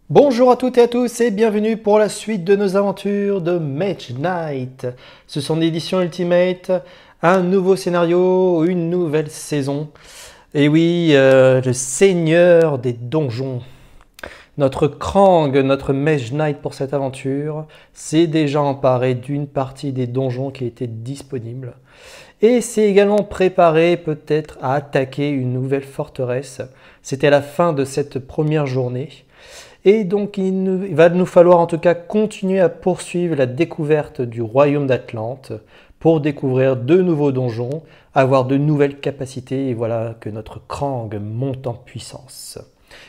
Bonjour à toutes et à tous et bienvenue pour la suite de nos aventures de Mage Knight. Ce sont des éditions Ultimate, un nouveau scénario, une nouvelle saison. Et oui, le seigneur des donjons. Notre Krang, notre Mage Knight pour cette aventure, s'est déjà emparé d'une partie des donjons qui étaient disponibles. Et s'est également préparé peut-être à attaquer une nouvelle forteresse. C'était la fin de cette première journée. Et donc il va nous falloir en tout cas continuer à poursuivre la découverte du royaume d'Atlante pour découvrir de nouveaux donjons, avoir de nouvelles capacités et voilà que notre Krang monte en puissance.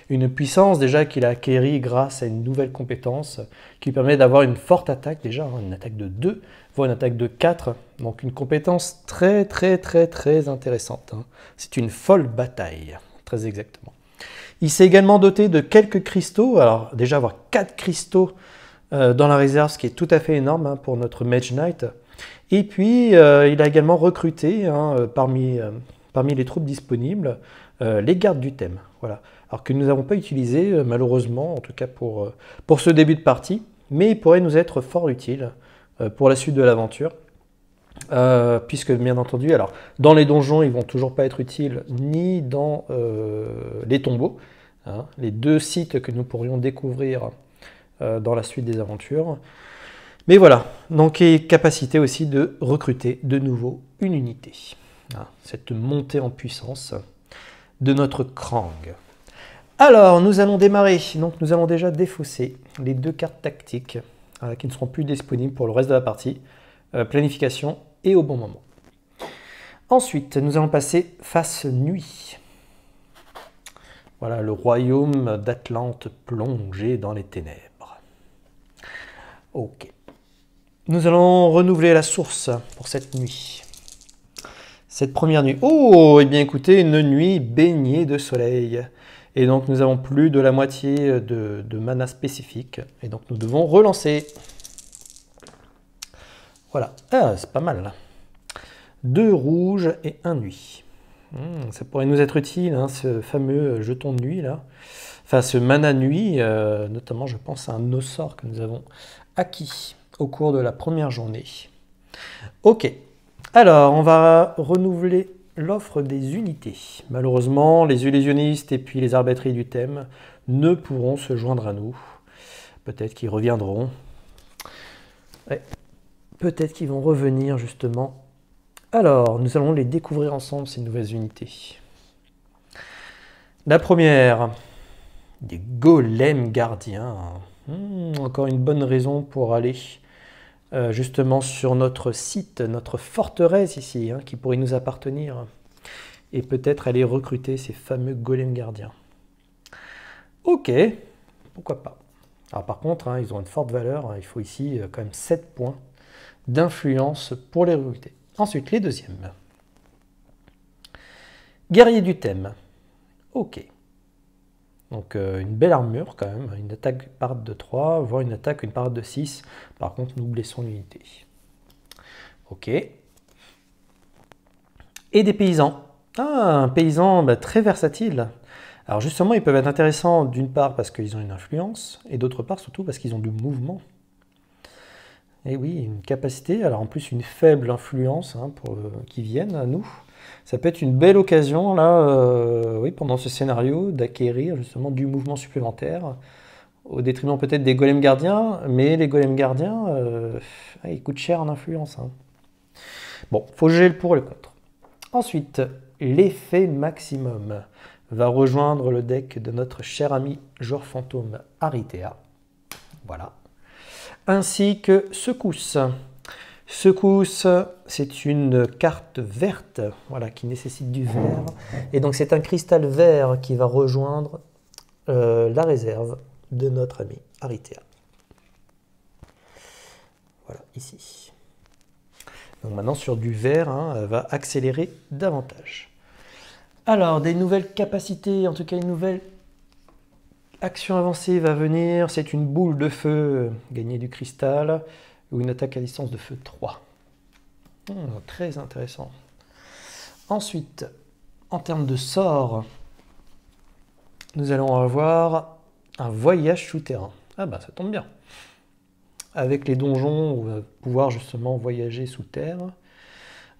Une puissance déjà qu'il a acquérie grâce à une nouvelle compétence qui permet d'avoir une forte attaque déjà, une attaque de 2, voire une attaque de 4, donc une compétence très intéressante. C'est une folle bataille, très exactement. Il s'est également doté de quelques cristaux. Alors déjà avoir 4 cristaux dans la réserve, ce qui est tout à fait énorme pour notre Mage Knight. Et puis il a également recruté parmi les troupes disponibles les gardes du thème. Voilà. Alors que nous n'avons pas utilisé malheureusement, en tout cas pour ce début de partie, mais il pourrait nous être fort utile pour la suite de l'aventure. Puisque bien entendu, alors dans les donjons, ils vont toujours pas être utiles, ni dans les tombeaux, les deux sites que nous pourrions découvrir dans la suite des aventures. Mais voilà, donc et capacité aussi de recruter de nouveau une unité. Cette montée en puissance de notre Krang. Alors, nous allons démarrer. Donc, nous allons déjà défausser les 2 cartes tactiques qui ne seront plus disponibles pour le reste de la partie. Planification et au bon moment. Ensuite, nous allons passer face nuit. Voilà, le royaume d'Atlante plongé dans les ténèbres. Ok. Nous allons renouveler la source pour cette nuit. Cette première nuit. Oh, et bien écoutez, une nuit baignée de soleil. Et donc nous avons plus de la moitié de mana spécifique. Et donc nous devons relancer. Voilà, c'est pas mal. 2 rouges et 1 nuit. Ça pourrait nous être utile, ce fameux jeton de nuit là. Enfin, ce mana nuit, notamment je pense à un de nos sorts que nous avons acquis au cours de la première journée. Ok, alors on va renouveler l'offre des unités. Malheureusement, les illusionnistes et puis les arbitres du thème ne pourront se joindre à nous. Peut-être qu'ils reviendront. Ouais. Peut-être qu'ils vont revenir justement. Alors, nous allons les découvrir ensemble, ces nouvelles unités. La première, des golems gardiens. Encore une bonne raison pour aller justement sur notre site, notre forteresse ici, qui pourrait nous appartenir. Et peut-être aller recruter ces fameux golems gardiens. Ok, pourquoi pas. Alors par contre, ils ont une forte valeur. Il faut ici quand même 7 points d'influence pour les recruter. Ensuite, les deuxièmes. Guerrier du thème. Ok. Donc une belle armure quand même. Une attaque parade de 3, voire une attaque, une parade de 6. Par contre, nous blessons l'unité. Ok. Et des paysans. Ah, un paysan très versatile. Alors justement, ils peuvent être intéressants d'une part parce qu'ils ont une influence, et d'autre part surtout parce qu'ils ont du mouvement. Et oui, une capacité, alors en plus une faible influence qui viennent à nous. Ça peut être une belle occasion, là, oui, pendant ce scénario, d'acquérir justement du mouvement supplémentaire, au détriment peut-être des golems gardiens, mais les golems gardiens, ils coûtent cher en influence. Bon, faut juger le pour et le contre. Ensuite, l'effet maximum va rejoindre le deck de notre cher ami joueur fantôme Aritea. Voilà. Ainsi que Secousse. Secousse, c'est une carte verte, voilà, qui nécessite du vert. Et donc c'est un cristal vert qui va rejoindre la réserve de notre ami Aritea. Voilà, ici. Donc maintenant sur du vert, elle va accélérer davantage. Alors, des nouvelles capacités, en tout cas une nouvelle action avancée va venir. C'est une boule de feu, gagner du cristal, ou une attaque à distance de feu 3. Très intéressant. Ensuite, en termes de sorts, nous allons avoir un voyage souterrain. Ah bah ça tombe bien. Avec les donjons, on va pouvoir justement voyager sous terre.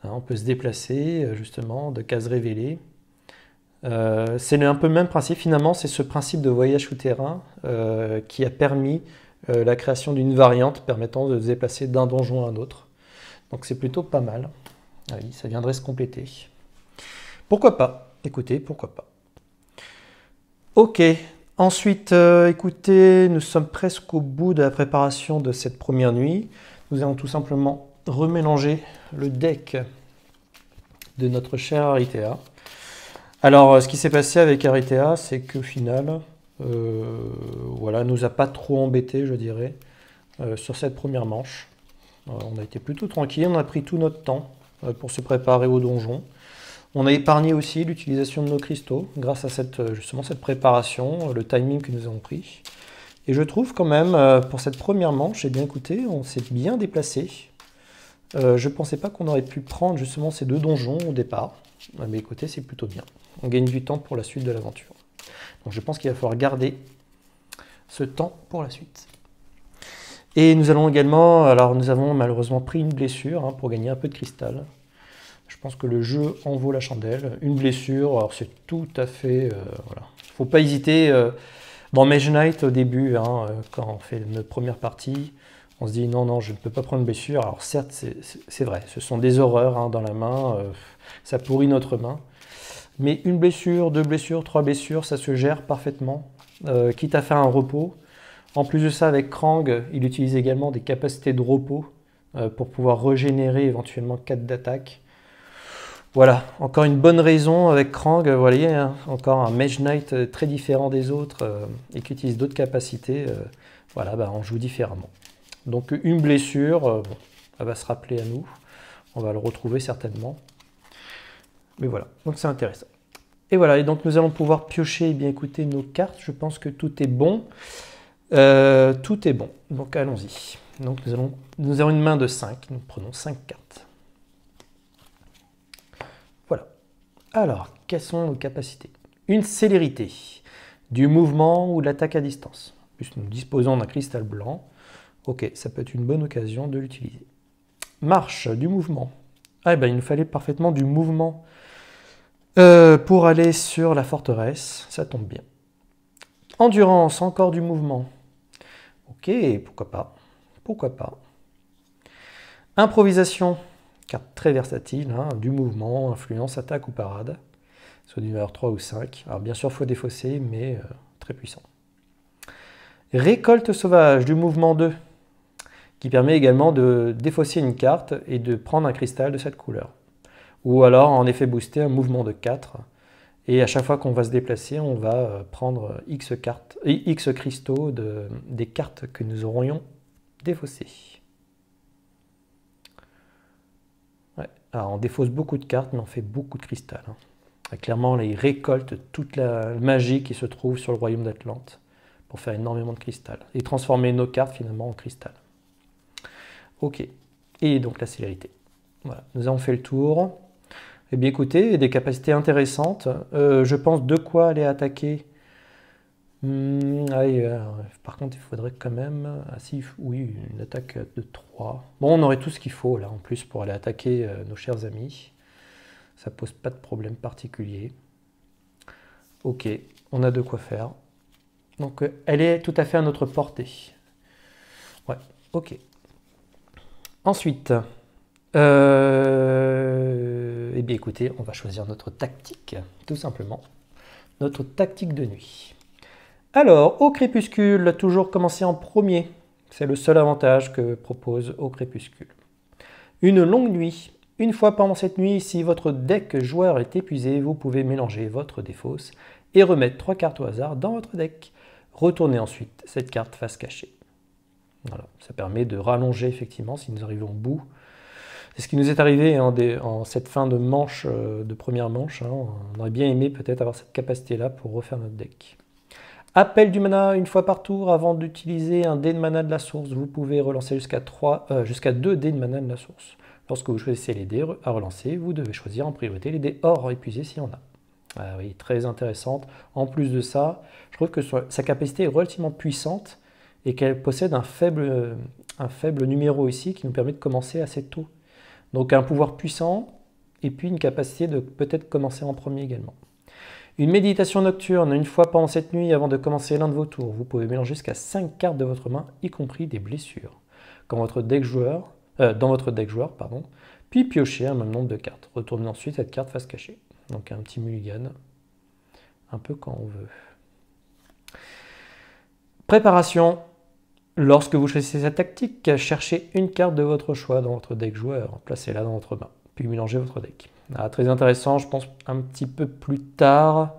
On peut se déplacer justement de cases révélées. C'est un peu le même principe finalement, c'est ce principe de voyage souterrain qui a permis la création d'une variante permettant de se déplacer d'un donjon à un autre. Donc c'est plutôt pas mal. Ah oui, ça viendrait se compléter. Pourquoi pas? Écoutez, pourquoi pas. Ok, ensuite, écoutez, nous sommes presque au bout de la préparation de cette première nuit. Nous allons tout simplement remélanger le deck de notre cher Aritea. Alors, ce qui s'est passé avec Aritea, c'est qu'au final, voilà, nous a pas trop embêté, je dirais, sur cette première manche. On a été plutôt tranquille, on a pris tout notre temps pour se préparer au donjon. On a épargné aussi l'utilisation de nos cristaux grâce à justement cette préparation, le timing que nous avons pris. Et je trouve quand même, pour cette première manche, eh bien écoutez, on s'est bien déplacé. Je ne pensais pas qu'on aurait pu prendre justement ces deux donjons au départ. Mais écoutez, c'est plutôt bien. On gagne du temps pour la suite de l'aventure. Donc je pense qu'il va falloir garder ce temps pour la suite. Et nous allons également, alors nous avons malheureusement pris une blessure pour gagner un peu de cristal. Je pense que le jeu en vaut la chandelle. Une blessure, alors c'est tout à fait... voilà. Il ne faut pas hésiter. Dans Mage Knight, au début, quand on fait notre première partie, on se dit non, non, je ne peux pas prendre une blessure. Alors certes, c'est vrai, ce sont des horreurs dans la main, ça pourrit notre main. Mais une blessure, deux blessures, trois blessures, ça se gère parfaitement, quitte à faire un repos. En plus de ça, avec Krang, il utilise également des capacités de repos pour pouvoir régénérer éventuellement 4 d'attaque. Voilà, encore une bonne raison avec Krang, vous voyez, encore un Mage Knight très différent des autres et qui utilise d'autres capacités. Voilà, on joue différemment. Donc une blessure, bon, elle va se rappeler à nous, on va le retrouver certainement. Mais voilà, donc c'est intéressant. Et voilà, et donc nous allons pouvoir piocher, bien écouter nos cartes, je pense que tout est bon. Tout est bon, donc allons-y. Donc nous avons une main de 5, nous prenons 5 cartes. Voilà. Alors, quelles sont nos capacités? Une célérité, du mouvement ou de l'attaque à distance. En plus, nous disposons d'un cristal blanc. Ok, ça peut être une bonne occasion de l'utiliser. Marche, du mouvement. Ah, il nous fallait parfaitement du mouvement pour aller sur la forteresse. Ça tombe bien. Endurance, encore du mouvement. Ok, pourquoi pas. Pourquoi pas. Improvisation, carte très versatile, du mouvement, influence, attaque ou parade. Soit d'une valeur 3 ou 5. Alors bien sûr, il faut défausser, mais très puissant. Récolte sauvage, du mouvement 2, qui permet également de défausser une carte et de prendre un cristal de cette couleur. Ou alors, en effet boosté, un mouvement de 4. Et à chaque fois qu'on va se déplacer, on va prendre X cristaux des cartes que nous aurions défaussées. Ouais. Alors, on défausse beaucoup de cartes, mais on fait beaucoup de cristal. Clairement, là, il récolte toute la magie qui se trouve sur le royaume d'Atlante pour faire énormément de cristal et transformer nos cartes finalement en cristal. Ok, et donc la célérité. Voilà, nous avons fait le tour. Eh bien écoutez, des capacités intéressantes. Je pense de quoi aller attaquer. Par contre, il faudrait quand même... Ah si, oui, une attaque de 3. Bon, on aurait tout ce qu'il faut là en plus pour aller attaquer nos chers amis. Ça pose pas de problème particulier. Ok, on a de quoi faire. Donc elle est tout à fait à notre portée. Ouais, ok. Ensuite, eh bien écoutez, on va choisir notre tactique, tout simplement. Notre tactique de nuit. Alors, au crépuscule, toujours commencer en premier. C'est le seul avantage que propose au crépuscule. Une longue nuit. Une fois pendant cette nuit, si votre deck joueur est épuisé, vous pouvez mélanger votre défausse et remettre 3 cartes au hasard dans votre deck. Retournez ensuite cette carte face cachée. Voilà, ça permet de rallonger effectivement si nous arrivons au bout C'est ce qui nous est arrivé en cette fin de manche, de première manche. Hein. On aurait bien aimé peut-être avoir cette capacité-là pour refaire notre deck. Appel du mana une fois par tour. Avant d'utiliser un dé de mana de la source, vous pouvez relancer jusqu'à 2 dés de mana de la source. Lorsque vous choisissez les dés à relancer, vous devez choisir en priorité les dés hors épuisés s'il y en a. Ah oui, très intéressante. En plus de ça, je trouve que sa capacité est relativement puissante et qu'elle possède un faible numéro ici qui nous permet de commencer assez tôt. Donc un pouvoir puissant et puis une capacité de peut-être commencer en premier également. Une méditation nocturne, une fois pendant cette nuit avant de commencer l'un de vos tours, vous pouvez mélanger jusqu'à 5 cartes de votre main, y compris des blessures, dans votre deck joueur, puis piocher un même nombre de cartes. Retournez ensuite cette carte face cachée. Donc un petit mulligan, un peu quand on veut. Préparation. Lorsque vous choisissez cette tactique, cherchez une carte de votre choix dans votre deck joueur, placez-la dans votre main, puis mélangez votre deck. Ah, très intéressant, je pense un petit peu plus tard,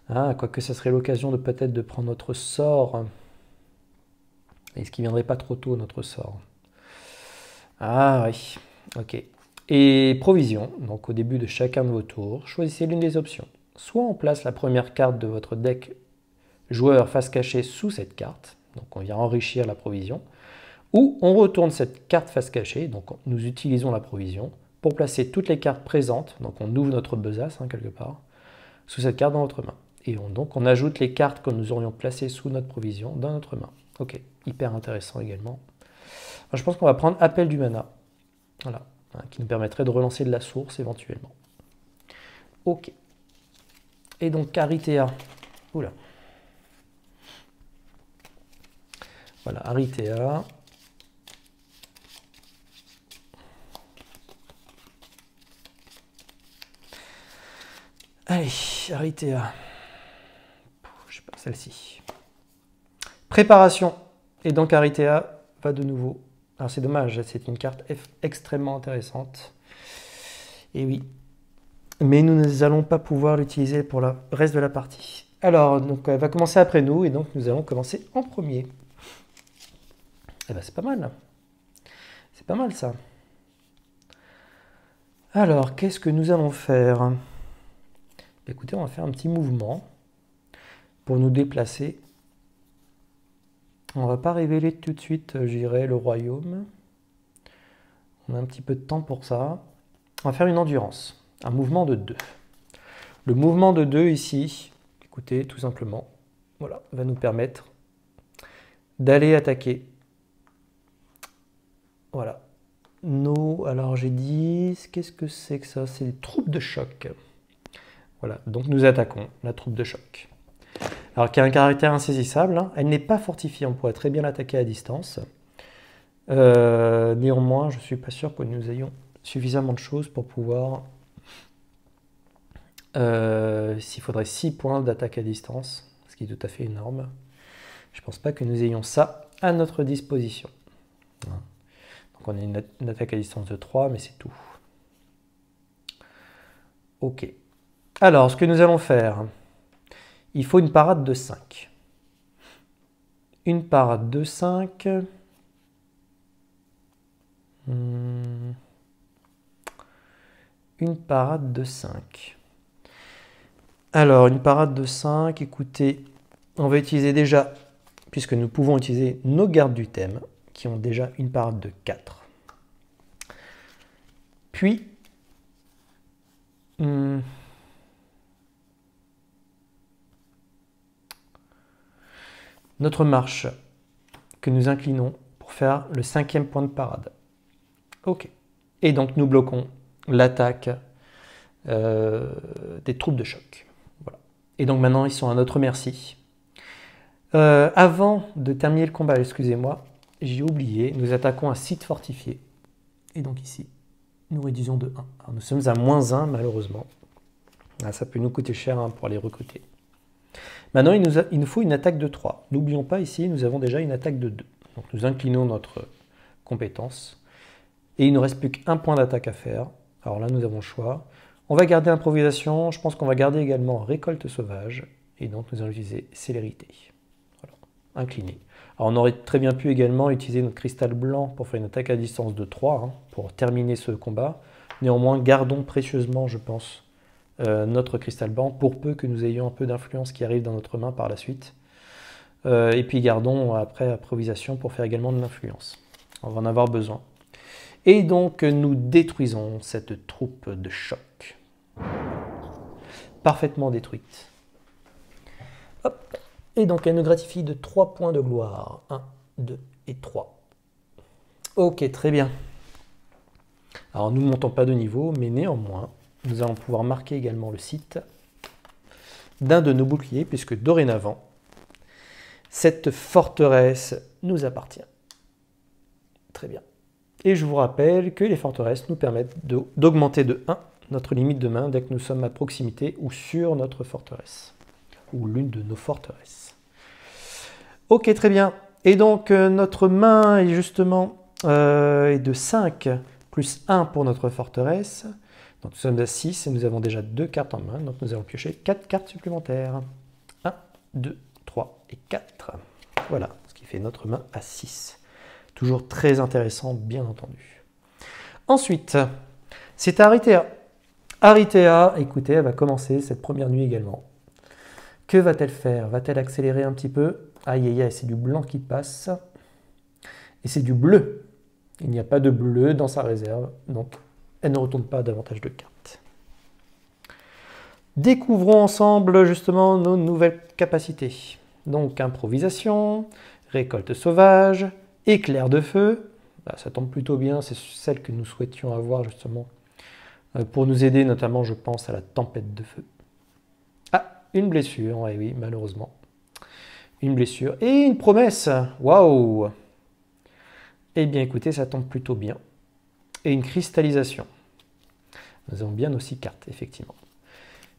hein, quoique ça serait l'occasion de peut-être de prendre notre sort. Est-ce qu'il ne viendrait pas trop tôt notre sort? Ah oui, ok. Et provision, donc au début de chacun de vos tours, choisissez l'une des options. Soit on place la première carte de votre deck joueur face cachée sous cette carte, donc on vient enrichir la provision, ou on retourne cette carte face cachée, donc nous utilisons la provision, pour placer toutes les cartes présentes, donc on ouvre notre besace quelque part, sous cette carte dans notre main. Et donc on ajoute les cartes que nous aurions placées sous notre provision dans notre main. Ok, hyper intéressant également. Alors, je pense qu'on va prendre appel du mana, voilà, hein, qui nous permettrait de relancer de la source éventuellement. Ok. Et donc Aritea, oula. Voilà, Aritea. Allez, Aritea. Je sais pas, celle-ci. Préparation. Et donc Aritea va de nouveau. Alors c'est dommage, c'est une carte extrêmement intéressante. Et oui. Mais nous n'allons pas pouvoir l'utiliser pour le reste de la partie. Alors, donc elle va commencer après nous, et donc nous allons commencer en premier. Eh ben c'est pas mal. C'est pas mal ça. Alors, qu'est-ce que nous allons faire? Écoutez, on va faire un petit mouvement pour nous déplacer. On ne va pas révéler tout de suite, je dirais, le royaume. On a un petit peu de temps pour ça. On va faire une endurance, un mouvement de 2. Le mouvement de 2 ici, écoutez, tout simplement, voilà, va nous permettre d'aller attaquer. Voilà. Alors j'ai dit, qu'est-ce que c'est que ça? C'est des troupes de choc. Voilà, donc nous attaquons la troupe de choc. Alors qui a un caractère insaisissable, hein. Elle n'est pas fortifiée, on pourrait très bien l'attaquer à distance. Néanmoins, je ne suis pas sûr que nous ayons suffisamment de choses pour pouvoir... S'il faudrait 6 points d'attaque à distance, ce qui est tout à fait énorme. Je ne pense pas que nous ayons ça à notre disposition. Donc on a une attaque à distance de 3, mais c'est tout. Ok. Alors, ce que nous allons faire, il faut une parade de 5. Une parade de 5. Une parade de 5. Alors, une parade de 5, écoutez, on va utiliser déjà, puisque nous pouvons utiliser nos gardes du thème, qui ont déjà une parade de 4. Puis, notre marche que nous inclinons pour faire le 5e point de parade. Ok. Et donc nous bloquons l'attaque des troupes de choc. Voilà. Et donc maintenant ils sont à notre merci. Avant de terminer le combat, excusez-moi, j'ai oublié, nous attaquons un site fortifié. Et donc ici, nous réduisons de 1. Alors, nous sommes à -1 malheureusement. Ah, ça peut nous coûter cher pour les recruter. Maintenant, il nous faut une attaque de 3. N'oublions pas, ici, nous avons déjà une attaque de 2. Donc, nous inclinons notre compétence. Et il ne nous reste plus qu'un point d'attaque à faire. Alors là, nous avons le choix. On va garder improvisation. Je pense qu'on va garder également récolte sauvage. Et donc, nous allons utiliser célérité. Voilà, incliné. Alors on aurait très bien pu également utiliser notre cristal blanc pour faire une attaque à distance de 3, hein, pour terminer ce combat. Néanmoins, gardons précieusement, je pense, notre cristal blanc, pour peu que nous ayons un peu d'influence qui arrive dans notre main par la suite. Et puis gardons après improvisation pour faire également de l'influence. On va en avoir besoin. Et donc nous détruisons cette troupe de choc. Parfaitement détruite. Hop. Et donc elle nous gratifie de 3 points de gloire. 1, 2 et 3. Ok, très bien. Alors nous ne montons pas de niveau, mais néanmoins, nous allons pouvoir marquer également le site d'un de nos boucliers, puisque dorénavant, cette forteresse nous appartient. Très bien. Et je vous rappelle que les forteresses nous permettent d'augmenter de 1 notre limite de main dès que nous sommes à proximité ou sur notre forteresse, ou l'une de nos forteresses. Ok, très bien. Et donc notre main est justement est de 5 plus 1 pour notre forteresse. Donc nous sommes à 6 et nous avons déjà 2 cartes en main. Donc nous allons piocher 4 cartes supplémentaires. 1, 2, 3 et 4. Voilà, ce qui fait notre main à 6. Toujours très intéressant, bien entendu. Ensuite, c'est Aritea. Aritea, écoutez, elle va commencer cette première nuit également. Que va-t-elle faire? Va-t-elle accélérer un petit peu? Aïe, aïe, aïe, c'est du blanc qui passe. Et c'est du bleu. Il n'y a pas de bleu dans sa réserve, donc elle ne retourne pas davantage de cartes. Découvrons ensemble justement nos nouvelles capacités. Donc improvisation, récolte sauvage, éclair de feu. Là, ça tombe plutôt bien, c'est celle que nous souhaitions avoir justement pour nous aider, notamment je pense à la tempête de feu. Ah, une blessure, oui, oui, malheureusement. Une blessure et une promesse. Waouh! Eh bien écoutez, ça tombe plutôt bien. Et une cristallisation. Nous avons bien aussi cartes, effectivement.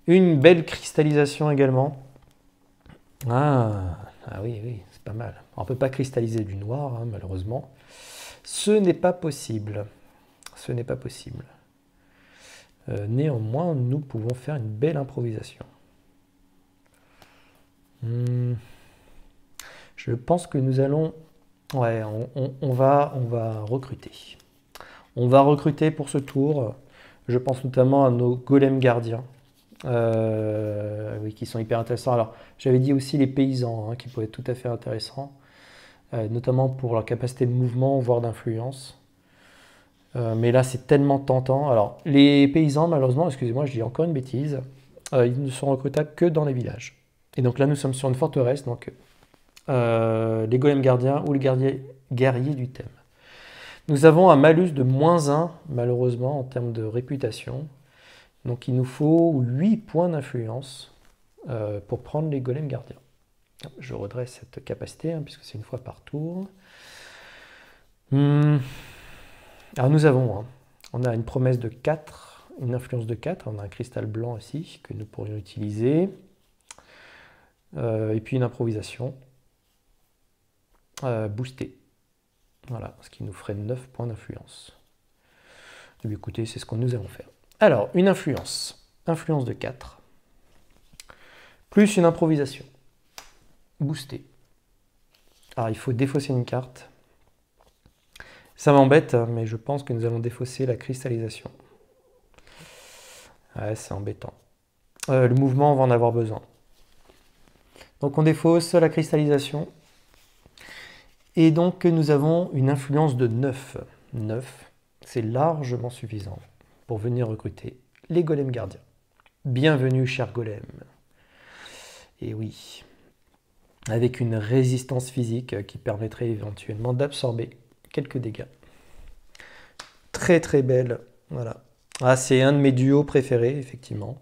Une belle cristallisation également. Ah oui, oui, c'est pas mal. On ne peut pas cristalliser du noir, hein, malheureusement. Ce n'est pas possible. Ce n'est pas possible. Néanmoins, nous pouvons faire une belle improvisation. Je pense que nous allons... Ouais, on va recruter. On va recruter pour ce tour. Je pense notamment à nos golems gardiens. Oui, qui sont hyper intéressants. Alors, j'avais dit aussi les paysans, hein, qui pourraient être tout à fait intéressants. Notamment pour leur capacité de mouvement, voire d'influence. Mais là, c'est tellement tentant. Alors, les paysans, malheureusement, excusez-moi, je dis encore une bêtise, ils ne sont recrutables que dans les villages. Et donc là, nous sommes sur une forteresse, donc les golems gardiens ou les guerriers du thème. Nous avons un malus de -1, malheureusement, en termes de réputation. Donc il nous faut 8 points d'influence pour prendre les golems gardiens. Je redresse cette capacité, hein, puisque c'est une fois par tour. Alors nous avons, hein, on a une promesse de 4, une influence de 4, on a un cristal blanc aussi que nous pourrions utiliser. Et puis une improvisation boostée. Voilà, ce qui nous ferait 9 points d'influence. Écoutez, c'est ce que nous allons faire. Alors, une influence de 4, plus une improvisation, boostée. Alors, il faut défausser une carte. Ça m'embête, mais je pense que nous allons défausser la cristallisation. Ouais, c'est embêtant. Le mouvement, on va en avoir besoin. Donc, on défausse la cristallisation. Et donc, nous avons une influence de 9. 9, c'est largement suffisant pour venir recruter les golems gardiens. Bienvenue, cher golem. Et oui, avec une résistance physique qui permettrait éventuellement d'absorber quelques dégâts. Très très belle, voilà. Ah, c'est un de mes duos préférés, effectivement.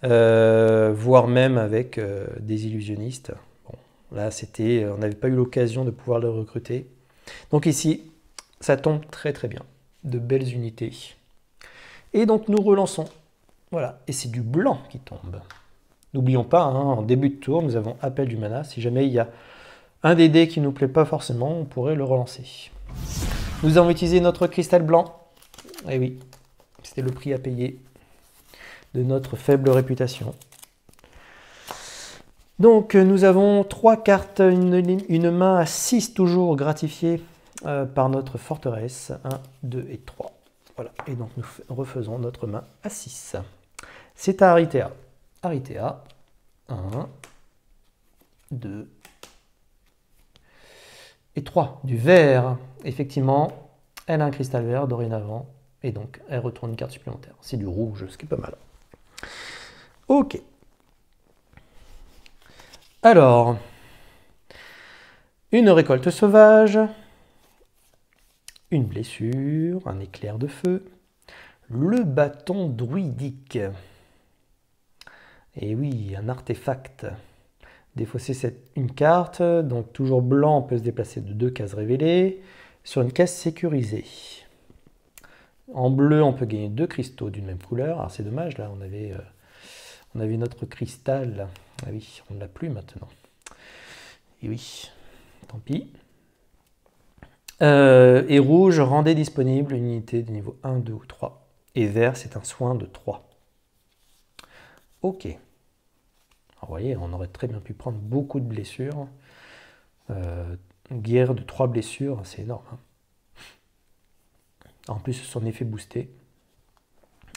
Voire même avec des illusionnistes. Bon, là, on n'avait pas eu l'occasion de pouvoir le recruter. Donc ici, ça tombe très très bien. De belles unités. Et donc nous relançons. Voilà, et c'est du blanc qui tombe. N'oublions pas, hein, en début de tour, nous avons appel du mana. Si jamais il y a un des dés qui ne nous plaît pas forcément, on pourrait le relancer. Nous avons utilisé notre cristal blanc. Et oui, c'était le prix à payer de notre faible réputation. Donc nous avons 3 cartes, une main à 6 toujours gratifiée par notre forteresse. 1, 2 et 3. Voilà, et donc nous refaisons notre main à 6. C'est à Aritea. Aritea, 1, 2 et 3. Du vert, effectivement, elle a un cristal vert dorénavant, et donc elle retourne une carte supplémentaire. C'est du rouge, ce qui est pas mal. Ok. Alors, une récolte sauvage, une blessure, un éclair de feu, le bâton druidique. Et oui, un artefact. Défausser une carte, donc toujours blanc, on peut se déplacer de 2 cases révélées, sur une case sécurisée. En bleu, on peut gagner 2 cristaux d'une même couleur. Alors c'est dommage, là, on avait notre cristal. Ah oui, on ne l'a plus maintenant. Et oui, tant pis. Et rouge, rendez disponible une unité de niveau 1, 2 ou 3. Et vert, c'est un soin de 3. Ok. Alors, vous voyez, on aurait très bien pu prendre beaucoup de blessures. Guerre de 3 blessures, c'est énorme. Hein. En plus, son effet boosté.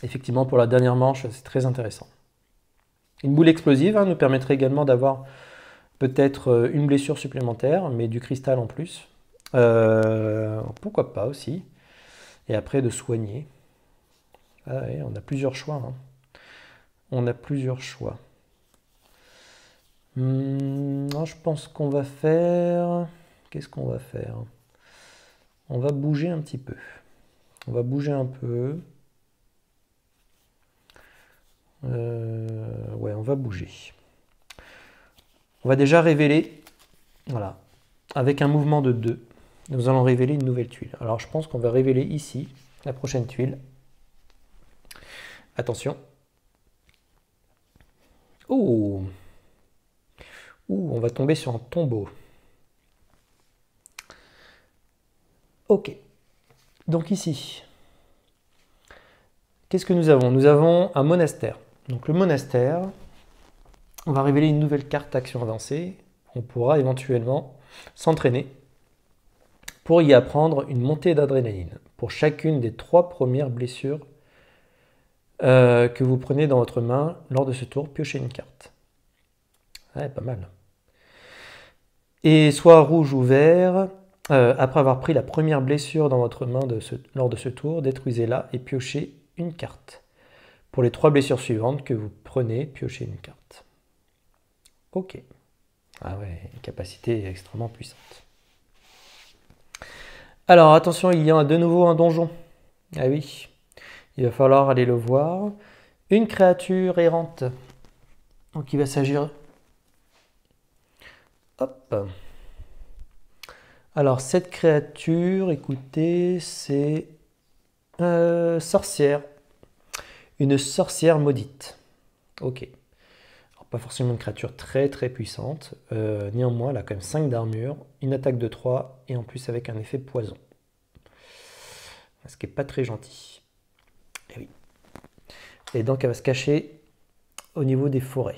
Effectivement, pour la dernière manche, c'est très intéressant. Une boule explosive nous permettrait également d'avoir peut-être une blessure supplémentaire, mais du cristal en plus. Pourquoi pas aussi. Et après, de soigner. Ah ouais, on a plusieurs choix. Hein. On a plusieurs choix. Non, je pense qu'on va faire... Qu'est-ce qu'on va faire? On va bouger un petit peu. On va bouger un peu. Ouais, on va bouger. On va déjà révéler, voilà, avec un mouvement de 2, nous allons révéler une nouvelle tuile. Alors je pense qu'on va révéler ici la prochaine tuile. Attention. Oh, on va tomber sur un tombeau. Ok. Donc ici, qu'est-ce que nous avons? Nous avons un monastère. Donc le monastère, on va révéler une nouvelle carte action avancée. On pourra éventuellement s'entraîner pour y apprendre une montée d'adrénaline pour chacune des 3 premières blessures que vous prenez dans votre main lors de ce tour. Piochez une carte. Ouais, pas mal. Et soit rouge ou vert, après avoir pris la première blessure dans votre main lors de ce tour, détruisez-la et piochez une carte. Pour les 3 blessures suivantes que vous prenez, piochez une carte. Ok. Ah ouais, une capacité extrêmement puissante. Alors attention, il y a de nouveau un donjon. Ah oui, il va falloir aller le voir. Une créature errante. Donc il va s'agir... Hop. Alors cette créature, écoutez, c'est... sorcière. Une sorcière maudite. Ok. Alors, pas forcément une créature très très puissante. Néanmoins, elle a quand même 5 d'armure, une attaque de 3 et en plus avec un effet poison. Ce qui n'est pas très gentil. Et oui. Et donc elle va se cacher au niveau des forêts.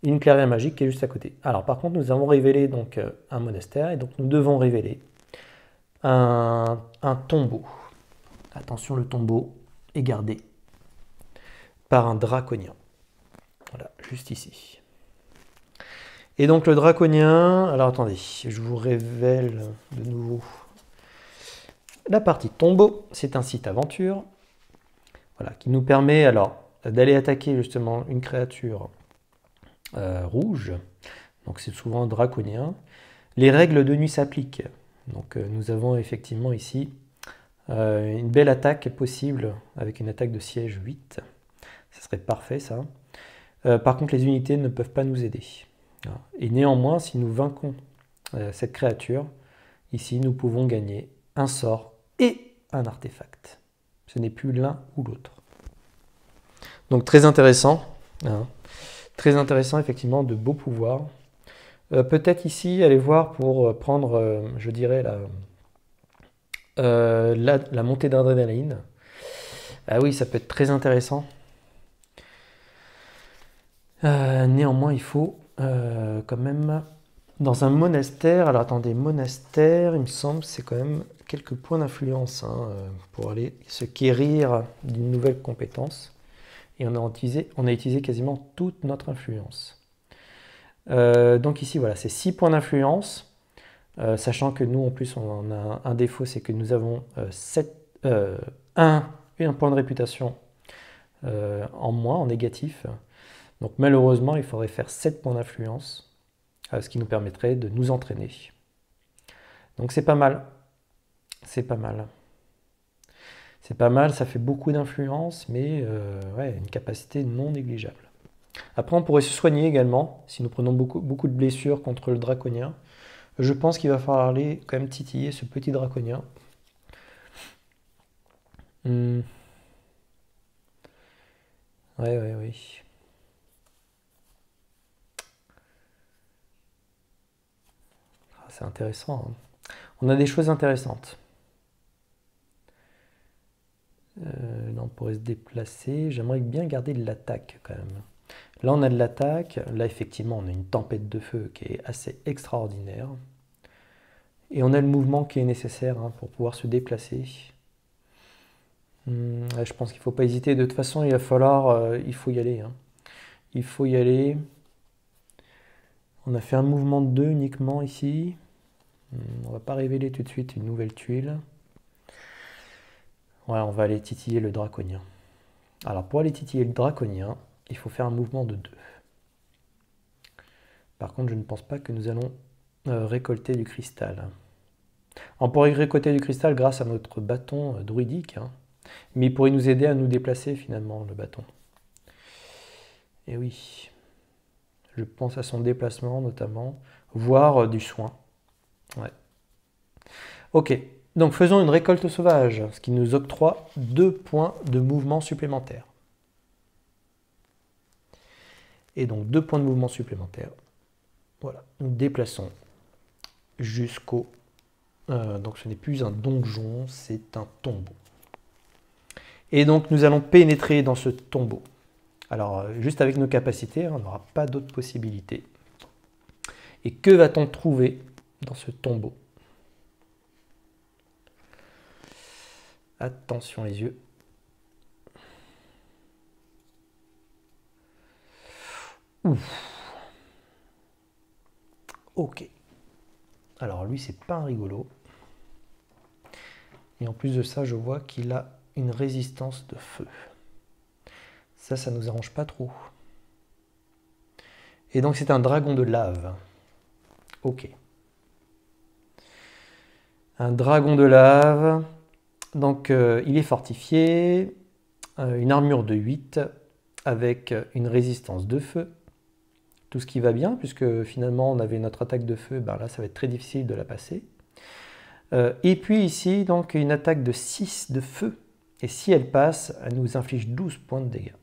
Une clairière magique qui est juste à côté. Alors par contre, nous avons révélé donc un monastère et donc nous devons révéler un tombeau. Attention, le tombeau est gardé par un draconien. Voilà, juste ici. Et donc le draconien, alors attendez, je vous révèle de nouveau la partie tombeau. C'est un site aventure, voilà, qui nous permet alors d'aller attaquer justement une créature rouge. Donc c'est souvent draconien. Les règles de nuit s'appliquent. Donc nous avons effectivement ici une belle attaque possible avec une attaque de siège 8. Ça serait parfait ça. Par contre, les unités ne peuvent pas nous aider. Et néanmoins, si nous vainquons cette créature, ici, nous pouvons gagner un sort et un artefact. Ce n'est plus l'un ou l'autre. Donc très intéressant. Hein. Très intéressant, effectivement, de beaux pouvoirs. Peut-être ici, aller voir pour prendre, je dirais, la montée d'adrénaline. Ah oui, ça peut être très intéressant. Néanmoins, il faut quand même dans un monastère. Alors attendez, monastère, il me semble, c'est quand même quelques points d'influence hein, pour aller se quérir d'une nouvelle compétence. Et on a utilisé quasiment toute notre influence. Donc ici, voilà, c'est 6 points d'influence, sachant que nous, en plus, on a un défaut, c'est que nous avons un point de réputation en moins, en négatif. Donc malheureusement, il faudrait faire 7 points d'influence, ce qui nous permettrait de nous entraîner. Donc c'est pas mal. C'est pas mal. C'est pas mal, ça fait beaucoup d'influence, mais ouais, une capacité non négligeable. Après, on pourrait se soigner également, si nous prenons beaucoup de blessures contre le draconien. Je pense qu'il va falloir aller quand même titiller ce petit draconien. Hmm. Ouais, ouais, oui. Ah, c'est intéressant, hein. On a des choses intéressantes. Là, on pourrait se déplacer. J'aimerais bien garder de l'attaque quand même. Là, on a de l'attaque. Là, effectivement, on a une tempête de feu qui est assez extraordinaire. Et on a le mouvement qui est nécessaire hein, pour pouvoir se déplacer. Je pense qu'il ne faut pas hésiter. De toute façon, il faut y aller, hein. Il faut y aller. On a fait un mouvement de 2 uniquement ici. On ne va pas révéler tout de suite une nouvelle tuile. Ouais, on va aller titiller le draconien. Alors pour aller titiller le draconien, il faut faire un mouvement de 2. Par contre, je ne pense pas que nous allons récolter du cristal. On pourrait récolter du cristal grâce à notre bâton druidique, hein. Mais il pourrait nous aider à nous déplacer finalement, le bâton. Et oui, je pense à son déplacement notamment, voire du soin. Ouais. Ok, donc faisons une récolte sauvage, ce qui nous octroie 2 points de mouvement supplémentaires. Et donc 2 points de mouvement supplémentaires. Voilà, nous déplaçons jusqu'au... donc ce n'est plus un donjon, c'est un tombeau. Et donc nous allons pénétrer dans ce tombeau. Alors juste avec nos capacités, on n'aura pas d'autres possibilités. Et que va-t-on trouver dans ce tombeau? Attention les yeux. Ouf. Ok. Alors lui, c'est pas un rigolo. Et en plus de ça, je vois qu'il a une résistance de feu. Ça nous arrange pas trop. Et donc c'est un dragon de lave. Ok. Un dragon de lave. Donc il est fortifié. Une armure de 8 avec une résistance de feu. Tout ce qui va bien, puisque finalement on avait notre attaque de feu, ben là ça va être très difficile de la passer. Et puis ici, donc une attaque de 6 de feu. Et si elle passe, elle nous inflige 12 points de dégâts.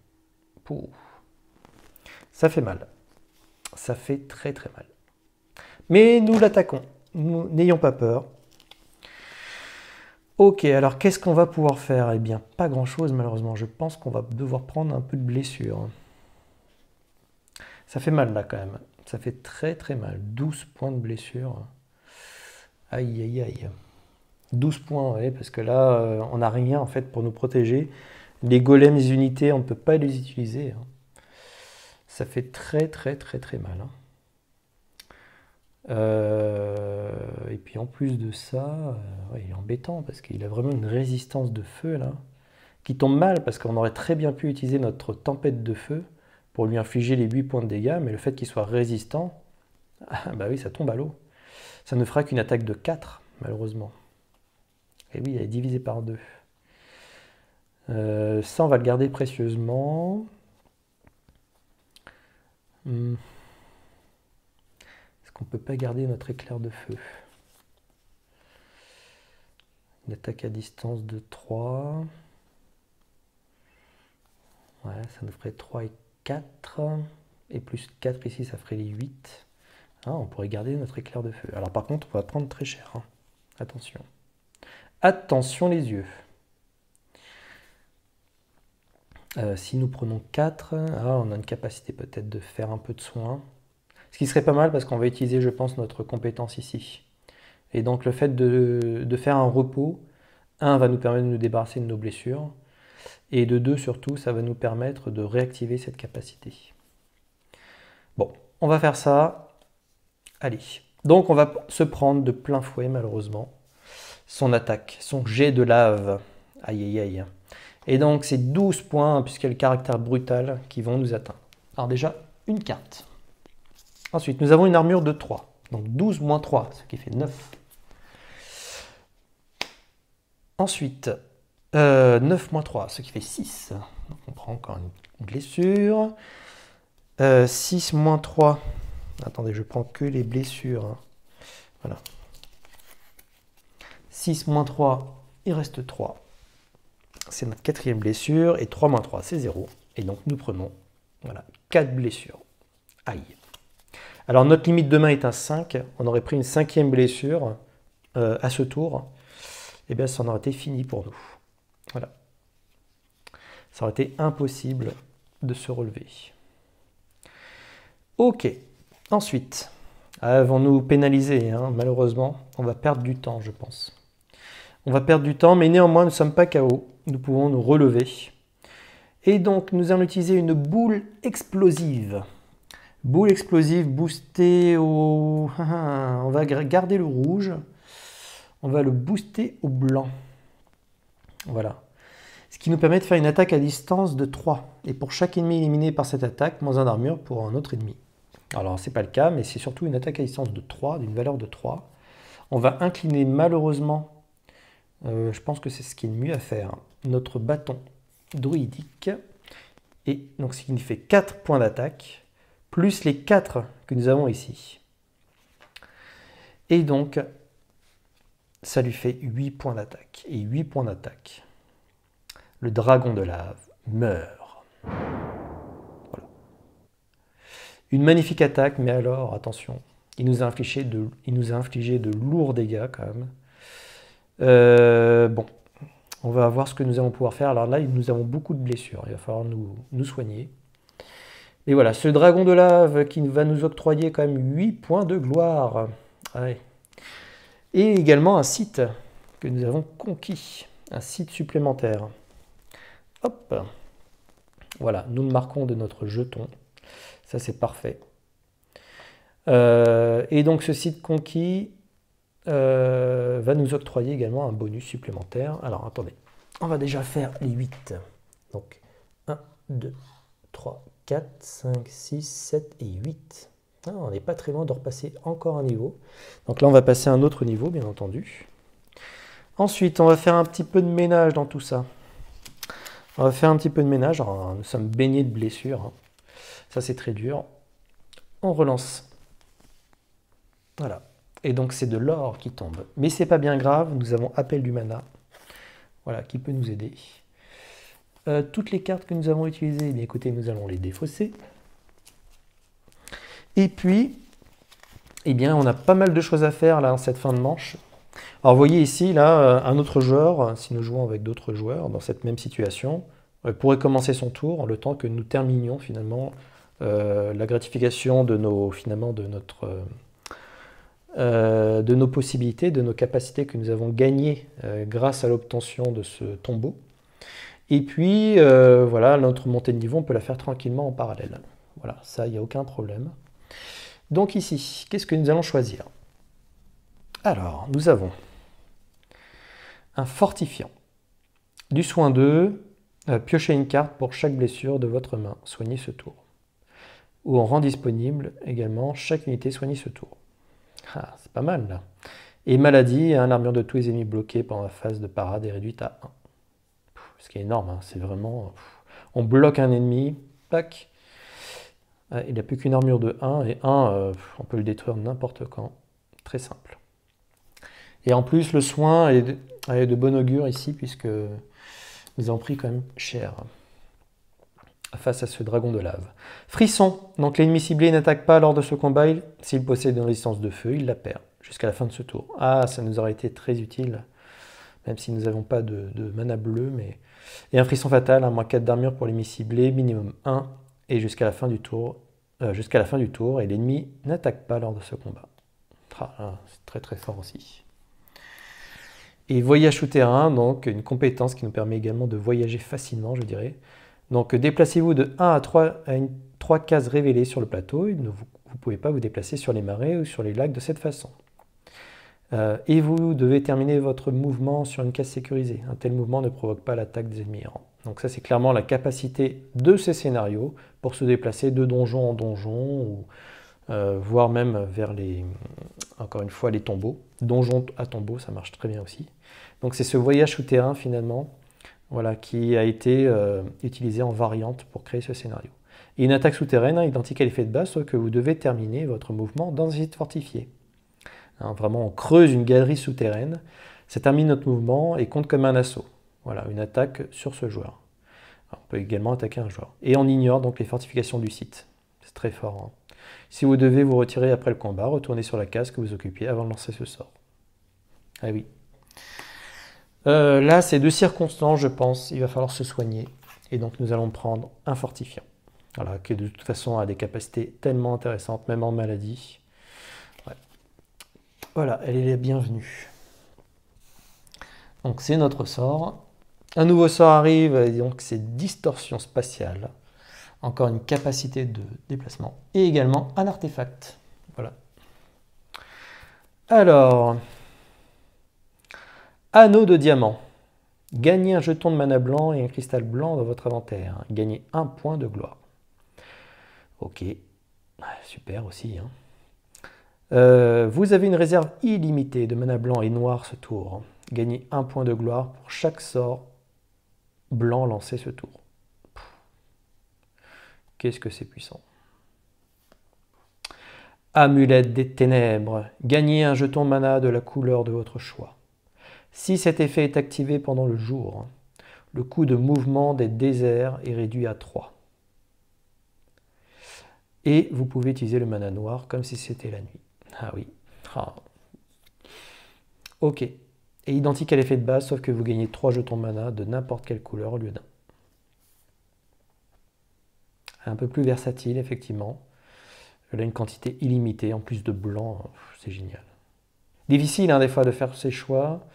Pouf. Ça fait mal. Ça fait très très mal. Mais nous l'attaquons. N'ayons pas peur. Ok, alors qu'est-ce qu'on va pouvoir faire? Eh bien, pas grand-chose malheureusement. Je pense qu'on va devoir prendre un peu de blessure. Ça fait mal là quand même. Ça fait très très mal. 12 points de blessure. Aïe aïe aïe. 12 points, oui, parce que là, on n'a rien en fait pour nous protéger. Les golems, les unités, on ne peut pas les utiliser, hein. Ça fait très très très très mal, hein. Et puis en plus de ça, ouais, il est embêtant parce qu'il a vraiment une résistance de feu là, qui tombe mal parce qu'on aurait très bien pu utiliser notre tempête de feu pour lui infliger les 8 points de dégâts, mais le fait qu'il soit résistant, bah oui, ça tombe à l'eau. Ça ne fera qu'une attaque de 4, malheureusement. Et oui, elle est divisée par 2. Ça, on va le garder précieusement. Est-ce qu'on ne peut pas garder notre éclair de feu? Une attaque à distance de 3. Ouais, ça nous ferait 3 et 4. Et plus 4 ici, ça ferait les 8. Ah, on pourrait garder notre éclair de feu. Alors par contre, on va prendre très cher, hein. Attention. Attention les yeux. Si nous prenons 4, on a une capacité peut-être de faire un peu de soin. Ce qui serait pas mal parce qu'on va utiliser, je pense, notre compétence ici. Et donc le fait de faire un repos, va nous permettre de nous débarrasser de nos blessures. Et de 2 surtout, ça va nous permettre de réactiver cette capacité. Bon, on va faire ça. Allez. Donc on va se prendre de plein fouet malheureusement son attaque, son jet de lave. Aïe aïe aïe. Et donc c'est 12 points puisqu'il y a le caractère brutal qui vont nous atteindre. Alors déjà, une carte. Ensuite, nous avons une armure de 3. Donc 12 moins 3, ce qui fait 9. Ensuite, 9 moins 3, ce qui fait 6. Donc on prend encore une blessure. 6 moins 3. Attendez, je prends que les blessures. Hein. Voilà. 6 moins 3, il reste 3. C'est notre 4e blessure. Et 3 moins 3, c'est 0. Et donc nous prenons 4 blessures. Aïe. Alors notre limite de main est un 5. On aurait pris une 5e blessure à ce tour. Et bien ça en aurait été fini pour nous. Voilà. Ça aurait été impossible de se relever. Ok. Ensuite, vont-nous pénaliser, hein, malheureusement. On va perdre du temps, je pense. On va perdre du temps, mais néanmoins, nous ne sommes pas KO. Nous pouvons nous relever. Et donc, nous allons utiliser une boule explosive. Boule explosive boostée au... On va garder le rouge. On va le booster au blanc. Voilà. Ce qui nous permet de faire une attaque à distance de 3. Et pour chaque ennemi éliminé par cette attaque, moins 1 d'armure pour un autre ennemi. Alors, ce n'est pas le cas, mais c'est surtout une attaque à distance de 3, d'une valeur de 3. On va incliner malheureusement, je pense que c'est ce qui est le mieux à faire, notre bâton druidique. Et donc, ce qui nous fait 4 points d'attaque, plus les 4 que nous avons ici. Et donc, ça lui fait 8 points d'attaque. Et 8 points d'attaque. Le dragon de lave meurt. Voilà. Une magnifique attaque, mais alors, attention, il nous a infligé de lourds dégâts quand même. Bon, on va voir ce que nous allons pouvoir faire. Alors là, nous avons beaucoup de blessures. Il va falloir nous soigner. Et voilà, ce dragon de lave qui va nous octroyer quand même 8 points de gloire. Ouais. Et également un site que nous avons conquis. Un site supplémentaire. Hop. Voilà, nous le marquons de notre jeton. Ça, c'est parfait. Et donc, ce site conquis va nous octroyer également un bonus supplémentaire. Alors, attendez. On va déjà faire les 8. Donc, 1, 2, 3, 4, 5, 6, 7 et 8. Ah, on n'est pas très loin de repasser encore un niveau. Donc là, on va passer à un autre niveau, bien entendu. Ensuite, on va faire un petit peu de ménage dans tout ça. On va faire un petit peu de ménage. Alors, nous sommes baignés de blessures. Hein. Ça, c'est très dur. On relance. Voilà. Et donc, c'est de l'or qui tombe. Mais c'est pas bien grave. Nous avons appel du mana. Voilà, qui peut nous aider. Toutes les cartes que nous avons utilisées, eh bien, écoutez, nous allons les défausser. Et puis, eh bien, on a pas mal de choses à faire là en cette fin de manche. Alors, vous voyez ici, là, un autre joueur, si nous jouons avec d'autres joueurs dans cette même situation, pourrait commencer son tour le temps que nous terminions finalement la gratification de nos, de nos possibilités, de nos capacités que nous avons gagnées grâce à l'obtention de ce tombeau. Et puis, voilà, notre montée de niveau, on peut la faire tranquillement en parallèle. Voilà, ça, il n'y a aucun problème. Donc ici, qu'est-ce que nous allons choisir? Alors, nous avons un fortifiant, du soin 2, piochez une carte pour chaque blessure de votre main, soignez ce tour. Ou on rend disponible également chaque unité soignée ce tour. Ah, c'est pas mal là. Et maladie, l'armure de tous les ennemis bloqués pendant la phase de parade est réduite à 1. Ce qui est énorme, hein, c'est vraiment... On bloque un ennemi, tac. Il n'a plus qu'une armure de 1, et 1, on peut le détruire n'importe quand. Très simple. Et en plus, le soin est de bon augure ici, puisque nous avons pris quand même cher face à ce dragon de lave. Frisson. Donc l'ennemi ciblé n'attaque pas lors de ce combat. S'il possède une résistance de feu, il la perd jusqu'à la fin de ce tour. Ah, ça nous aurait été très utile, même si nous n'avons pas de mana bleu. Mais... Et un frisson fatal, un moins 4 d'armure pour l'ennemi ciblé, minimum 1, et jusqu'à la fin du tour, jusqu'à la fin du tour et l'ennemi n'attaque pas lors de ce combat. C'est très très fort aussi. Et voyage souterrain, donc une compétence qui nous permet également de voyager facilement, je dirais. Donc déplacez-vous de 1 à 3 cases révélées sur le plateau. Vous ne pouvez pas vous déplacer sur les marais ou sur les lacs de cette façon. Et vous devez terminer votre mouvement sur une case sécurisée. Un tel mouvement ne provoque pas l'attaque des ennemis errants. Donc ça, c'est clairement la capacité de ces scénarios pour se déplacer de donjon en donjon, ou voire même vers encore une fois, les tombeaux. Donjon à tombeau, ça marche très bien aussi. Donc c'est ce voyage souterrain finalement, voilà, qui a été utilisé en variante pour créer ce scénario. Et une attaque souterraine, identique à l'effet de base, sauf que vous devez terminer votre mouvement dans un site fortifié. Vraiment, on creuse une galerie souterraine, ça termine notre mouvement et compte comme un assaut. Voilà, une attaque sur ce joueur. Alors, on peut également attaquer un joueur. Et on ignore donc les fortifications du site. C'est très fort. Hein. Si vous devez vous retirer après le combat, retournez sur la case que vous occupiez avant de lancer ce sort. Ah oui. Là, c'est de circonstances, je pense. Il va falloir se soigner. Et donc, nous allons prendre un fortifiant. Voilà, qui de toute façon a des capacités tellement intéressantes, même en maladie. Ouais. Voilà, elle est la bienvenue. Donc, c'est notre sort. Un nouveau sort arrive, et donc c'est distorsion spatiale. Encore une capacité de déplacement. Et également un artefact. Voilà. Alors, anneau de diamant. Gagnez un jeton de mana blanc et un cristal blanc dans votre inventaire. Gagnez un point de gloire. Ok, super aussi. Hein. Vous avez une réserve illimitée de mana blanc et noir ce tour. Gagnez un point de gloire pour chaque sort blanc lancé ce tour. Qu'est-ce que c'est puissant. Amulette des ténèbres. Gagnez un jeton de mana de la couleur de votre choix. Si cet effet est activé pendant le jour, le coût de mouvement des déserts est réduit à 3. Et vous pouvez utiliser le mana noir comme si c'était la nuit. Ah oui. Ah. Ok. Et identique à l'effet de base, sauf que vous gagnez 3 jetons de mana de n'importe quelle couleur au lieu d'un. Un peu plus versatile, effectivement. Elle a une quantité illimitée, en plus de blanc, c'est génial. Difficile, hein, des fois, de faire ses choix.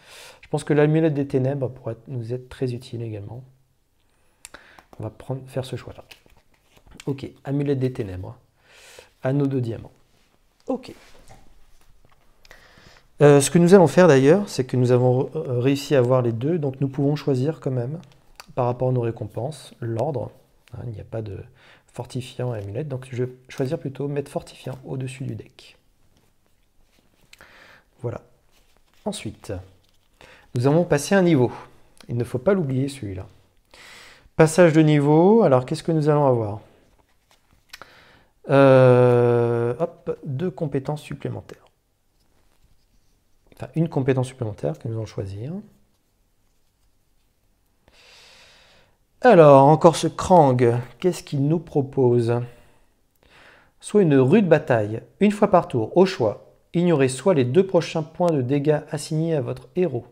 Je pense que l'amulette des ténèbres pourrait nous être très utile également. On va faire ce choix-là. Ok, amulette des ténèbres. Anneau de diamant. Ok. Ce que nous allons faire d'ailleurs, c'est que nous avons réussi à avoir les deux, donc nous pouvons choisir quand même, par rapport à nos récompenses, l'ordre. Hein, il n'y a pas de fortifiant et amulette, donc je vais choisir plutôt mettre fortifiant au-dessus du deck. Voilà. Ensuite, nous avons passé un niveau. Il ne faut pas l'oublier celui-là. Passage de niveau, alors qu'est-ce que nous allons avoir? Hop, 2 compétences supplémentaires. Enfin, une compétence supplémentaire que nous allons choisir. Alors, encore ce Krang, qu'est-ce qu'il nous propose? Soit une rude bataille, une fois par tour, au choix. Ignorez soit les 2 prochains points de dégâts assignés à votre héros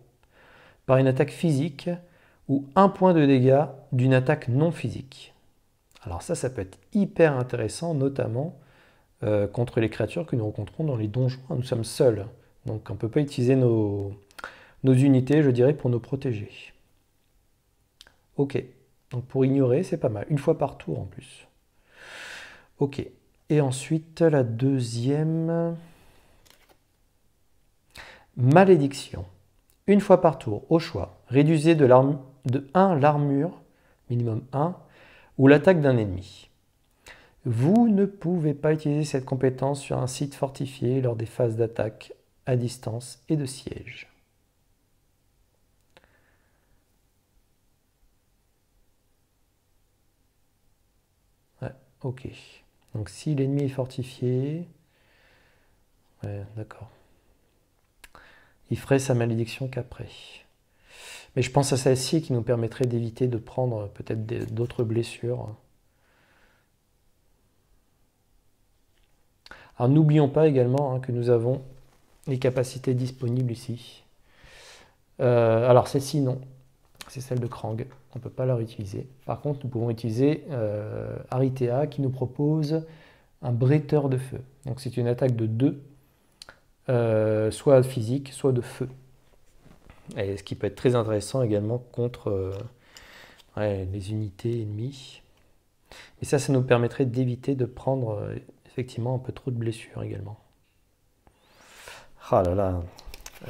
par une attaque physique ou 1 point de dégâts d'une attaque non physique. Alors ça peut être hyper intéressant, notamment contre les créatures que nous rencontrons dans les donjons. Nous sommes seuls, donc on ne peut pas utiliser nos unités, je dirais, pour nous protéger. Ok, donc pour ignorer, c'est pas mal. Une fois par tour en plus. Ok, et ensuite la deuxième... Malédiction. Une fois par tour, au choix, réduisez de 1 l'armure, minimum 1, ou l'attaque d'un ennemi. Vous ne pouvez pas utiliser cette compétence sur un site fortifié lors des phases d'attaque, à distance et de siège. Ouais, ok. Donc si l'ennemi est fortifié... Ouais, d'accord. Il ferait sa malédiction qu'après. Mais je pense à celle-ci qui nous permettrait d'éviter de prendre peut-être d'autres blessures. Alors n'oublions pas également que nous avons les capacités disponibles ici. Alors celle-ci non, c'est celle de Krang, on ne peut pas la réutiliser. Par contre nous pouvons utiliser Aritea qui nous propose un bretteur de feu. Donc c'est une attaque de 2, soit physique, soit de feu. Et ce qui peut être très intéressant également contre les unités ennemies. Et ça nous permettrait d'éviter de prendre effectivement un peu trop de blessures également. Ah là là,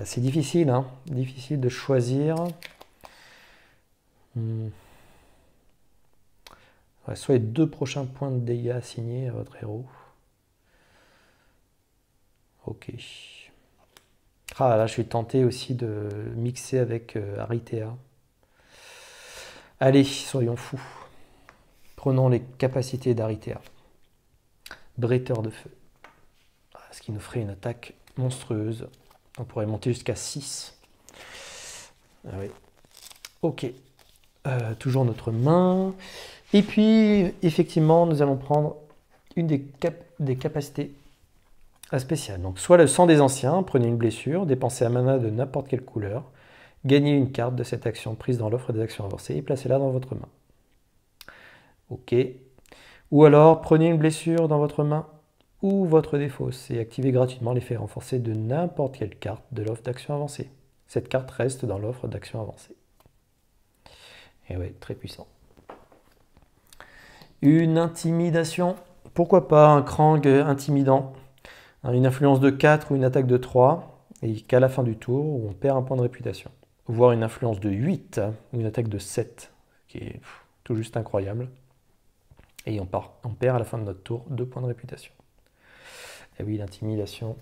c'est difficile, hein, difficile de choisir. Soit les 2 prochains points de dégâts assignés à votre héros. Ok. Ah là, je suis tenté aussi de mixer avec Aritea. Allez, soyons fous. Prenons les capacités d'Aritea. Bretteur de feu. Ce qui nous ferait une attaque monstrueuse. On pourrait monter jusqu'à 6. Ah oui. Ok. Toujours notre main. Et puis, effectivement, nous allons prendre une des capacités spéciales. Donc, soit le sang des anciens, prenez une blessure, dépensez un mana de n'importe quelle couleur, gagnez une carte de cette action prise dans l'offre des actions avancées et placez-la dans votre main. Ok. Ou alors, prenez une blessure dans votre main ou votre défausse et activez gratuitement l'effet renforcé de n'importe quelle carte de l'offre d'action avancée. Cette carte reste dans l'offre d'action avancée. Et oui, très puissant. Une intimidation, pourquoi pas un Krang intimidant, une influence de 4 ou une attaque de 3, et qu'à la fin du tour, on perd un point de réputation. Voire une influence de 8 ou une attaque de 7, qui est tout juste incroyable. Et on perd à la fin de notre tour 2 points de réputation. Et oui, l'intimidation,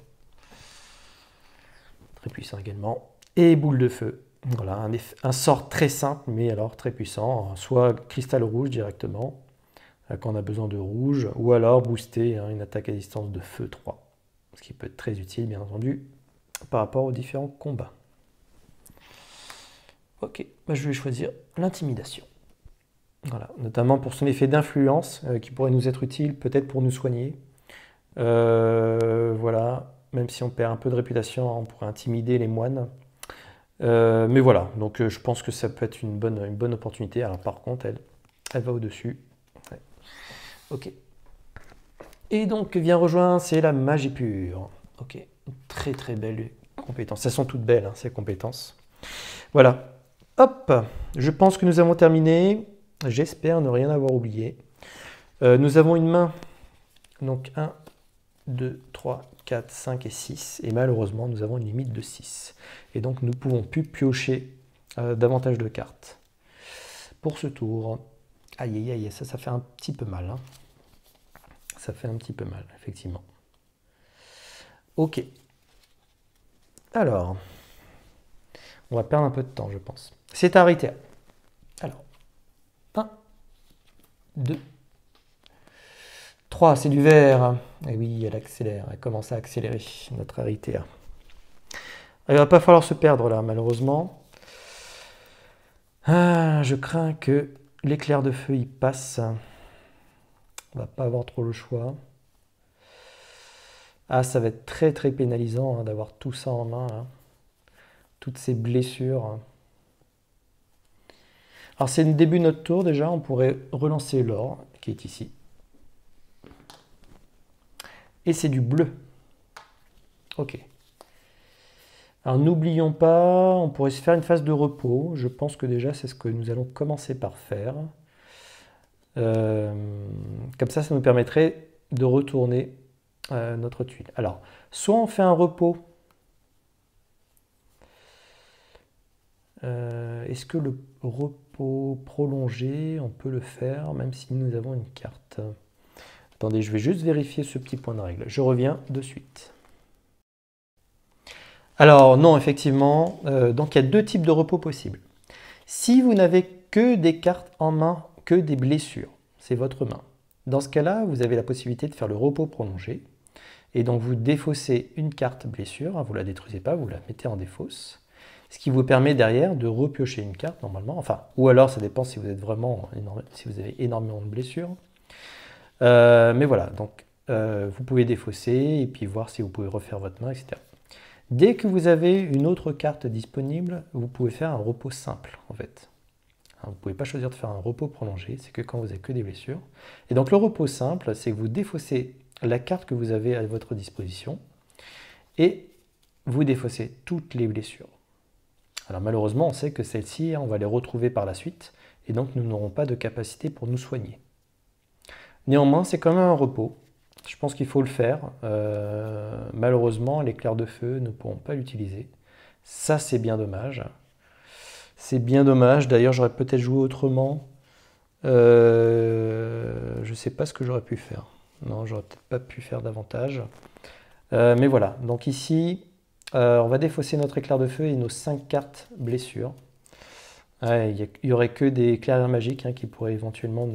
très puissant également. Et boule de feu, voilà, un sort très simple, mais alors très puissant, soit cristal rouge directement, quand on a besoin de rouge, ou alors booster une attaque à distance de feu 3, ce qui peut être très utile bien entendu par rapport aux différents combats. Ok, je vais choisir l'intimidation. Voilà, notamment pour son effet d'influence qui pourrait nous être utile, peut-être pour nous soigner. Voilà, même si on perd un peu de réputation, on pourrait intimider les moines. Mais voilà, donc je pense que ça peut être une bonne opportunité. Alors par contre, elle va au-dessus. Ouais. Ok. Et donc vient rejoindre, c'est la magie pure. Ok, très très belle compétence. Elles sont toutes belles, hein, ces compétences. Voilà. Hop, je pense que nous avons terminé. J'espère ne rien avoir oublié. Nous avons une main. Donc 1, 2, 3, 4, 5 et 6. Et malheureusement, nous avons une limite de 6. Et donc, nous ne pouvons plus piocher davantage de cartes. Pour ce tour, aïe aïe aïe, ça fait un petit peu mal. Hein. Ça fait un petit peu mal, effectivement. Ok. Alors, on va perdre un peu de temps, je pense. C'est Aritea. Alors, 1, 2, 3, c'est du vert. Et oui, elle accélère, elle commence à accélérer, notre Aritea. Il va pas falloir se perdre là, malheureusement. Ah, je crains que l'éclair de feu y passe. On va pas avoir trop le choix. Ah, ça va être très très pénalisant d'avoir tout ça en main. Là. Toutes ces blessures. Alors c'est le début de notre tour déjà, on pourrait relancer l'or qui est ici. Et c'est du bleu. Ok. Alors n'oublions pas, on pourrait se faire une phase de repos. Je pense que déjà c'est ce que nous allons commencer par faire. Comme ça nous permettrait de retourner notre tuile. Alors, soit on fait un repos. Est-ce que le repos prolongé, on peut le faire même si nous avons une carte? Attendez, je vais juste vérifier ce petit point de règle. Je reviens de suite. Alors non, effectivement, donc il y a 2 types de repos possibles. Si vous n'avez que des cartes en main, que des blessures, c'est votre main. Dans ce cas-là, vous avez la possibilité de faire le repos prolongé. Et donc vous défaussez une carte blessure, vous ne la détruisez pas, vous la mettez en défausse. Ce qui vous permet derrière de repiocher une carte normalement. Enfin, ou alors ça dépend si vous êtes vraiment si vous avez énormément de blessures. Mais voilà, donc vous pouvez défausser et puis voir si vous pouvez refaire votre main, etc. Dès que vous avez une autre carte disponible, vous pouvez faire un repos simple en fait. Vous ne pouvez pas choisir de faire un repos prolongé, c'est que quand vous n'avez que des blessures. Et donc le repos simple, c'est que vous défaussez la carte que vous avez à votre disposition et vous défaussez toutes les blessures. Alors malheureusement, on sait que celles-ci, on va les retrouver par la suite, et donc nous n'aurons pas de capacité pour nous soigner. Néanmoins, c'est quand même un repos. Je pense qu'il faut le faire. Malheureusement, les clairs de feu ne pourront pas l'utiliser. Ça, c'est bien dommage. C'est bien dommage. D'ailleurs, j'aurais peut-être joué autrement. Je ne sais pas ce que j'aurais pu faire. Non, j'aurais peut-être pas pu faire davantage. Mais voilà. Donc ici, on va défausser notre éclair de feu et nos 5 cartes blessures. Ouais, il n'y aurait que des clairières magiques qui pourraient éventuellement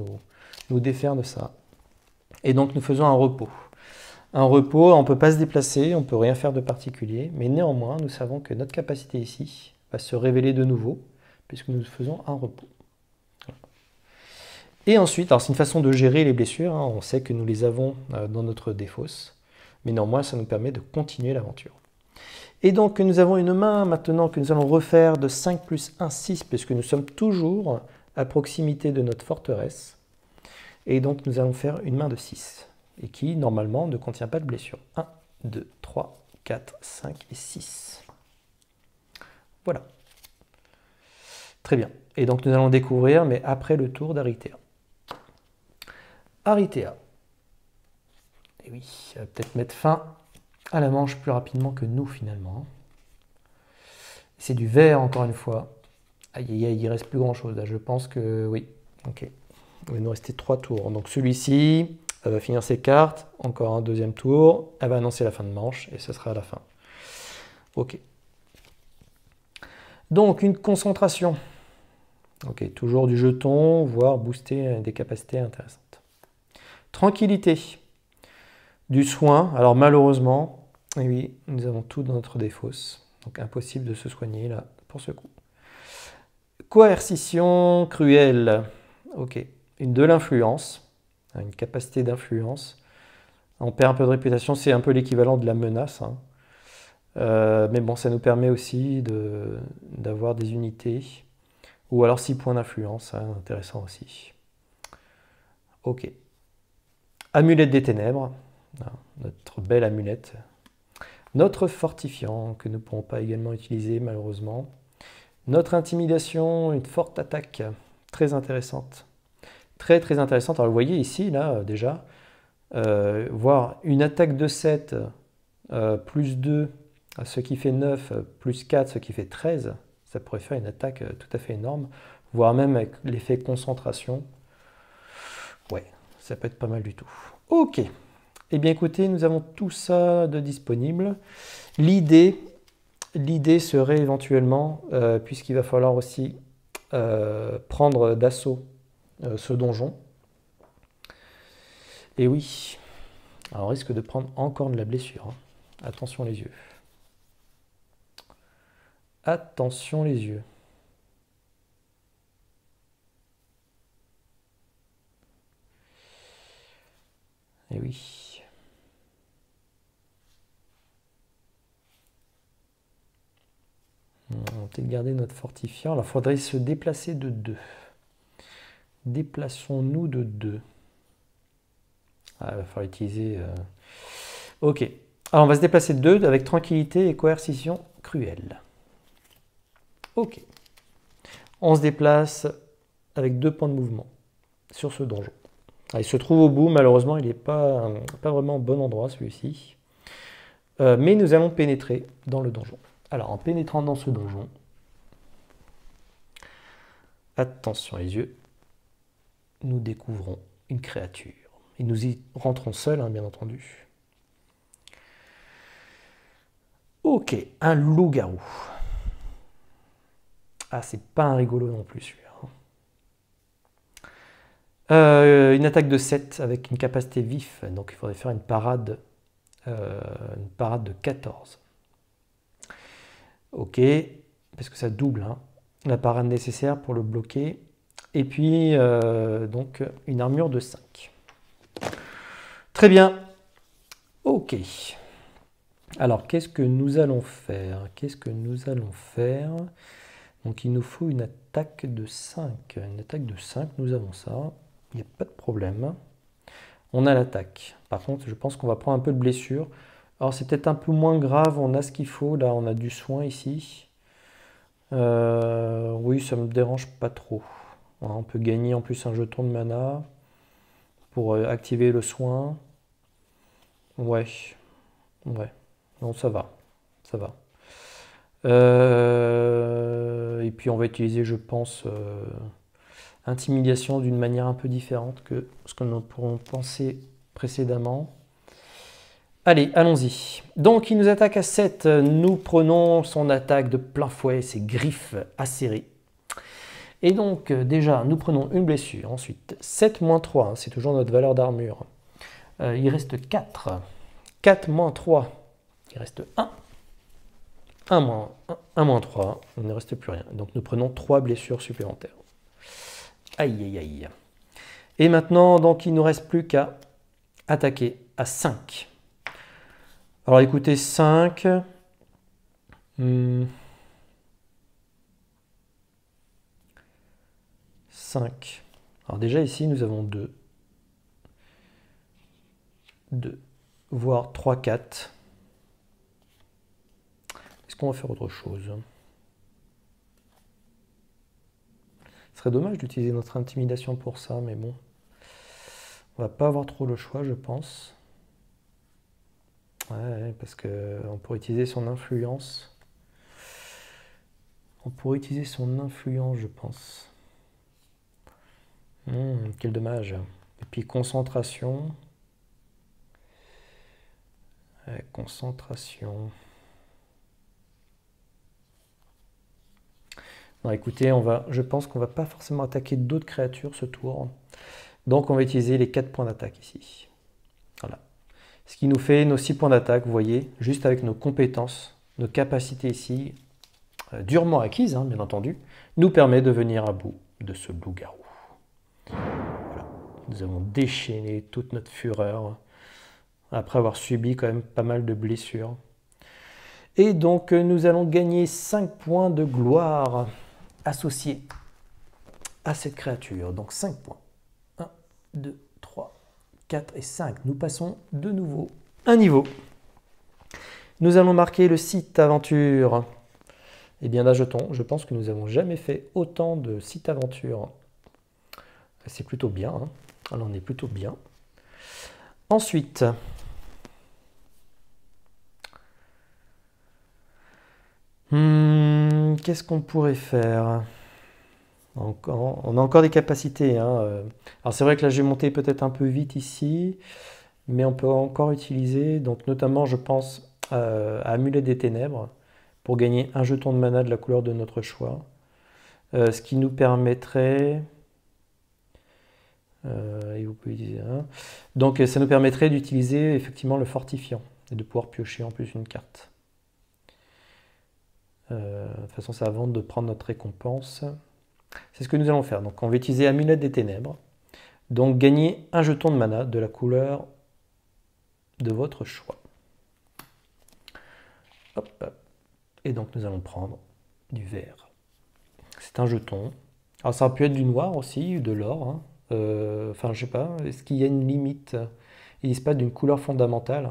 nous défaire de ça. Et donc nous faisons un repos. Un repos, on ne peut pas se déplacer, on ne peut rien faire de particulier, mais néanmoins, nous savons que notre capacité ici va se révéler de nouveau, puisque nous faisons un repos. Et ensuite, alors c'est une façon de gérer les blessures, on sait que nous les avons dans notre défausse, mais néanmoins, ça nous permet de continuer l'aventure. Et donc, nous avons une main maintenant que nous allons refaire de 5 plus 1, 6, puisque nous sommes toujours à proximité de notre forteresse. Et donc, nous allons faire une main de 6, et qui, normalement, ne contient pas de blessure. 1, 2, 3, 4, 5 et 6. Voilà. Très bien. Et donc, nous allons découvrir, mais après le tour d'Aritea. Aritea. Et oui, ça va peut-être mettre fin à la manche plus rapidement que nous, finalement. C'est du vert, encore une fois. Aïe, aïe, aïe, il ne reste plus grand-chose. Je pense que oui. Ok. Il va nous rester 3 tours. Donc celui-ci, elle va finir ses cartes. Encore un deuxième tour. Elle va annoncer la fin de manche et ce sera à la fin. Ok. Donc une concentration. Ok, toujours du jeton, voire booster des capacités intéressantes. Tranquillité. Du soin. Alors malheureusement, oui, nous avons tout dans notre défausse. Donc impossible de se soigner là pour ce coup. Coercition cruelle. Ok. De l'influence. Une capacité d'influence. On perd un peu de réputation. C'est un peu l'équivalent de la menace. Mais bon, ça nous permet aussi d'avoir des unités. Ou alors 6 points d'influence. Intéressant aussi. Ok. Amulette des ténèbres. Notre belle amulette. Notre fortifiant, que nous ne pourrons pas également utiliser malheureusement. Notre intimidation, une forte attaque, très intéressante. Très très intéressante. Alors vous voyez ici, là, déjà, voir une attaque de 7, plus 2, ce qui fait 9, plus 4, ce qui fait 13, ça pourrait faire une attaque tout à fait énorme, voire même avec l'effet concentration. Ouais, ça peut être pas mal du tout. Ok. Eh bien écoutez, nous avons tout ça de disponible. L'idée serait éventuellement, puisqu'il va falloir aussi prendre d'assaut ce donjon. Et oui, alors on risque de prendre encore de la blessure. Attention les yeux. Attention les yeux. Et oui. On va peut-être garder notre fortifiant. Alors, il faudrait se déplacer de 2. Déplaçons-nous de 2. Ah, il va falloir utiliser... Ok. Alors, on va se déplacer de 2 avec tranquillité et coercition cruelle. Ok. On se déplace avec 2 points de mouvement sur ce donjon. Ah, il se trouve au bout. Malheureusement, il n'est pas vraiment au bon endroit, celui-ci. Mais nous allons pénétrer dans le donjon. Alors, en pénétrant dans ce donjon, attention les yeux, nous découvrons une créature. Et nous y rentrons seuls, bien entendu. Ok, un loup-garou. Ah, c'est pas un rigolo non plus, celui-là. Une attaque de 7 avec une capacité vif. Donc, il faudrait faire une parade de 14. Ok, parce que ça double la parade nécessaire pour le bloquer. Et puis, donc, une armure de 5. Très bien. Ok. Alors, qu'est-ce que nous allons faire? Donc, il nous faut une attaque de 5. Une attaque de 5, nous avons ça. Il n'y a pas de problème. On a l'attaque. Par contre, je pense qu'on va prendre un peu de blessure. Alors, c'est peut-être un peu moins grave. On a ce qu'il faut. Là, on a du soin ici. Oui, ça me dérange pas trop. On peut gagner en plus un jeton de mana pour activer le soin. Ouais, ouais. Non, ça va. Ça va. Et puis, on va utiliser, je pense, intimidation d'une manière un peu différente que ce que nous pourrons penser précédemment. Allez, allons-y. Donc, il nous attaque à 7. Nous prenons son attaque de plein fouet, ses griffes acérées. Et donc, déjà, nous prenons une blessure. Ensuite, 7 moins 3, c'est toujours notre valeur d'armure. Il reste 4. 4 moins 3, il reste 1. 1 moins 3, il ne reste plus rien. Donc, nous prenons 3 blessures supplémentaires. Aïe, aïe, aïe. Et maintenant, donc, il ne nous reste plus qu'à attaquer à 5. Alors écoutez, 5. 5. Alors déjà ici, nous avons 2. 2. Voire 3, 4. Est-ce qu'on va faire autre chose? Ce serait dommage d'utiliser notre intimidation pour ça, mais bon. On va pas avoir trop le choix, je pense. Ouais, parce qu'on pourrait utiliser son influence. On pourrait utiliser son influence, je pense. Quel dommage. Et puis concentration. Concentration. Non, écoutez, je pense qu'on va pas forcément attaquer d'autres créatures ce tour. Donc on va utiliser les 4 points d'attaque ici. Voilà. Ce qui nous fait nos 6 points d'attaque, vous voyez, juste avec nos compétences, nos capacités ici, durement acquises, bien entendu, nous permet de venir à bout de ce loup-garou. Voilà. Nous avons déchaîné toute notre fureur, après avoir subi quand même pas mal de blessures. Et donc nous allons gagner 5 points de gloire associés à cette créature. Donc 5 points. 1, 2, 3, 4 et 5. Nous passons de nouveau un niveau. Nous allons marquer le site aventure. Et bien d'un jeton. Je pense que nous n'avons jamais fait autant de sites aventure. C'est plutôt bien. Alors on est plutôt bien. Ensuite, qu'est-ce qu'on pourrait faire? On a encore des capacités. Alors c'est vrai que là j'ai monté peut-être un peu vite ici, mais on peut encore utiliser, donc notamment je pense à Amulette des Ténèbres, pour gagner un jeton de mana de la couleur de notre choix. Ce qui nous permettrait... et vous pouvez utiliser un. Donc ça nous permettrait d'utiliser effectivement le fortifiant, et de pouvoir piocher en plus une carte. De toute façon c'est avant de prendre notre récompense. C'est ce que nous allons faire. Donc on va utiliser Amulette des Ténèbres. Donc gagner un jeton de mana de la couleur de votre choix. Hop. Et donc nous allons prendre du vert. C'est un jeton. Alors ça aurait pu être du noir aussi, ou de l'or. Enfin je sais pas, est-ce qu'il y a une limite? Ils disent pas d'une couleur fondamentale.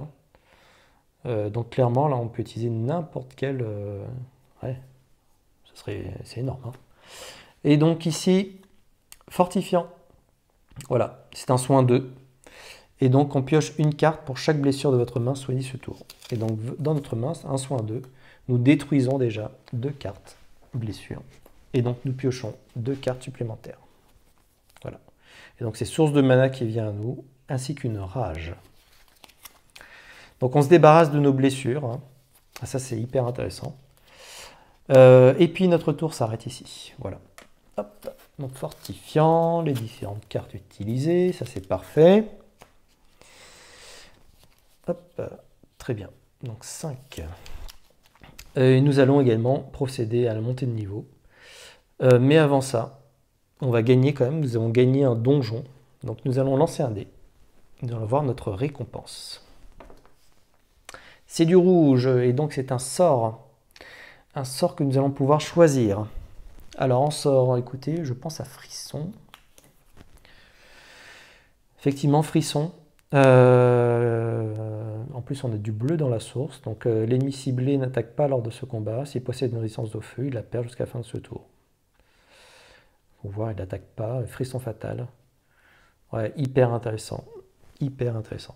Donc clairement là on peut utiliser n'importe quel... ouais, c'est énorme. Et donc ici, fortifiant. Voilà, c'est un soin 2. Et donc on pioche une carte pour chaque blessure de votre main soignée ce tour. Et donc dans notre main, un soin 2, nous détruisons déjà 2 cartes blessures. Et donc nous piochons 2 cartes supplémentaires. Voilà. Et donc c'est source de mana qui vient à nous, ainsi qu'une rage. Donc on se débarrasse de nos blessures. Ça c'est hyper intéressant. Et puis notre tour s'arrête ici. Voilà. Hop. Donc fortifiant, les différentes cartes utilisées, ça c'est parfait. Hop, très bien. Donc 5. Et nous allons également procéder à la montée de niveau. Mais avant ça, on va gagner quand même, nous avons gagné un donjon. Donc nous allons lancer un dé. Nous allons voir notre récompense. C'est du rouge, et donc c'est un sort. Un sort que nous allons pouvoir choisir. Alors en sort, écoutez, je pense à Frisson. Effectivement, Frisson. En plus, on a du bleu dans la source, donc l'ennemi ciblé n'attaque pas lors de ce combat. S'il possède une résistance au feu, il la perd jusqu'à la fin de ce tour. Faut voir, il n'attaque pas. Frisson fatal. Ouais, hyper intéressant. Hyper intéressant.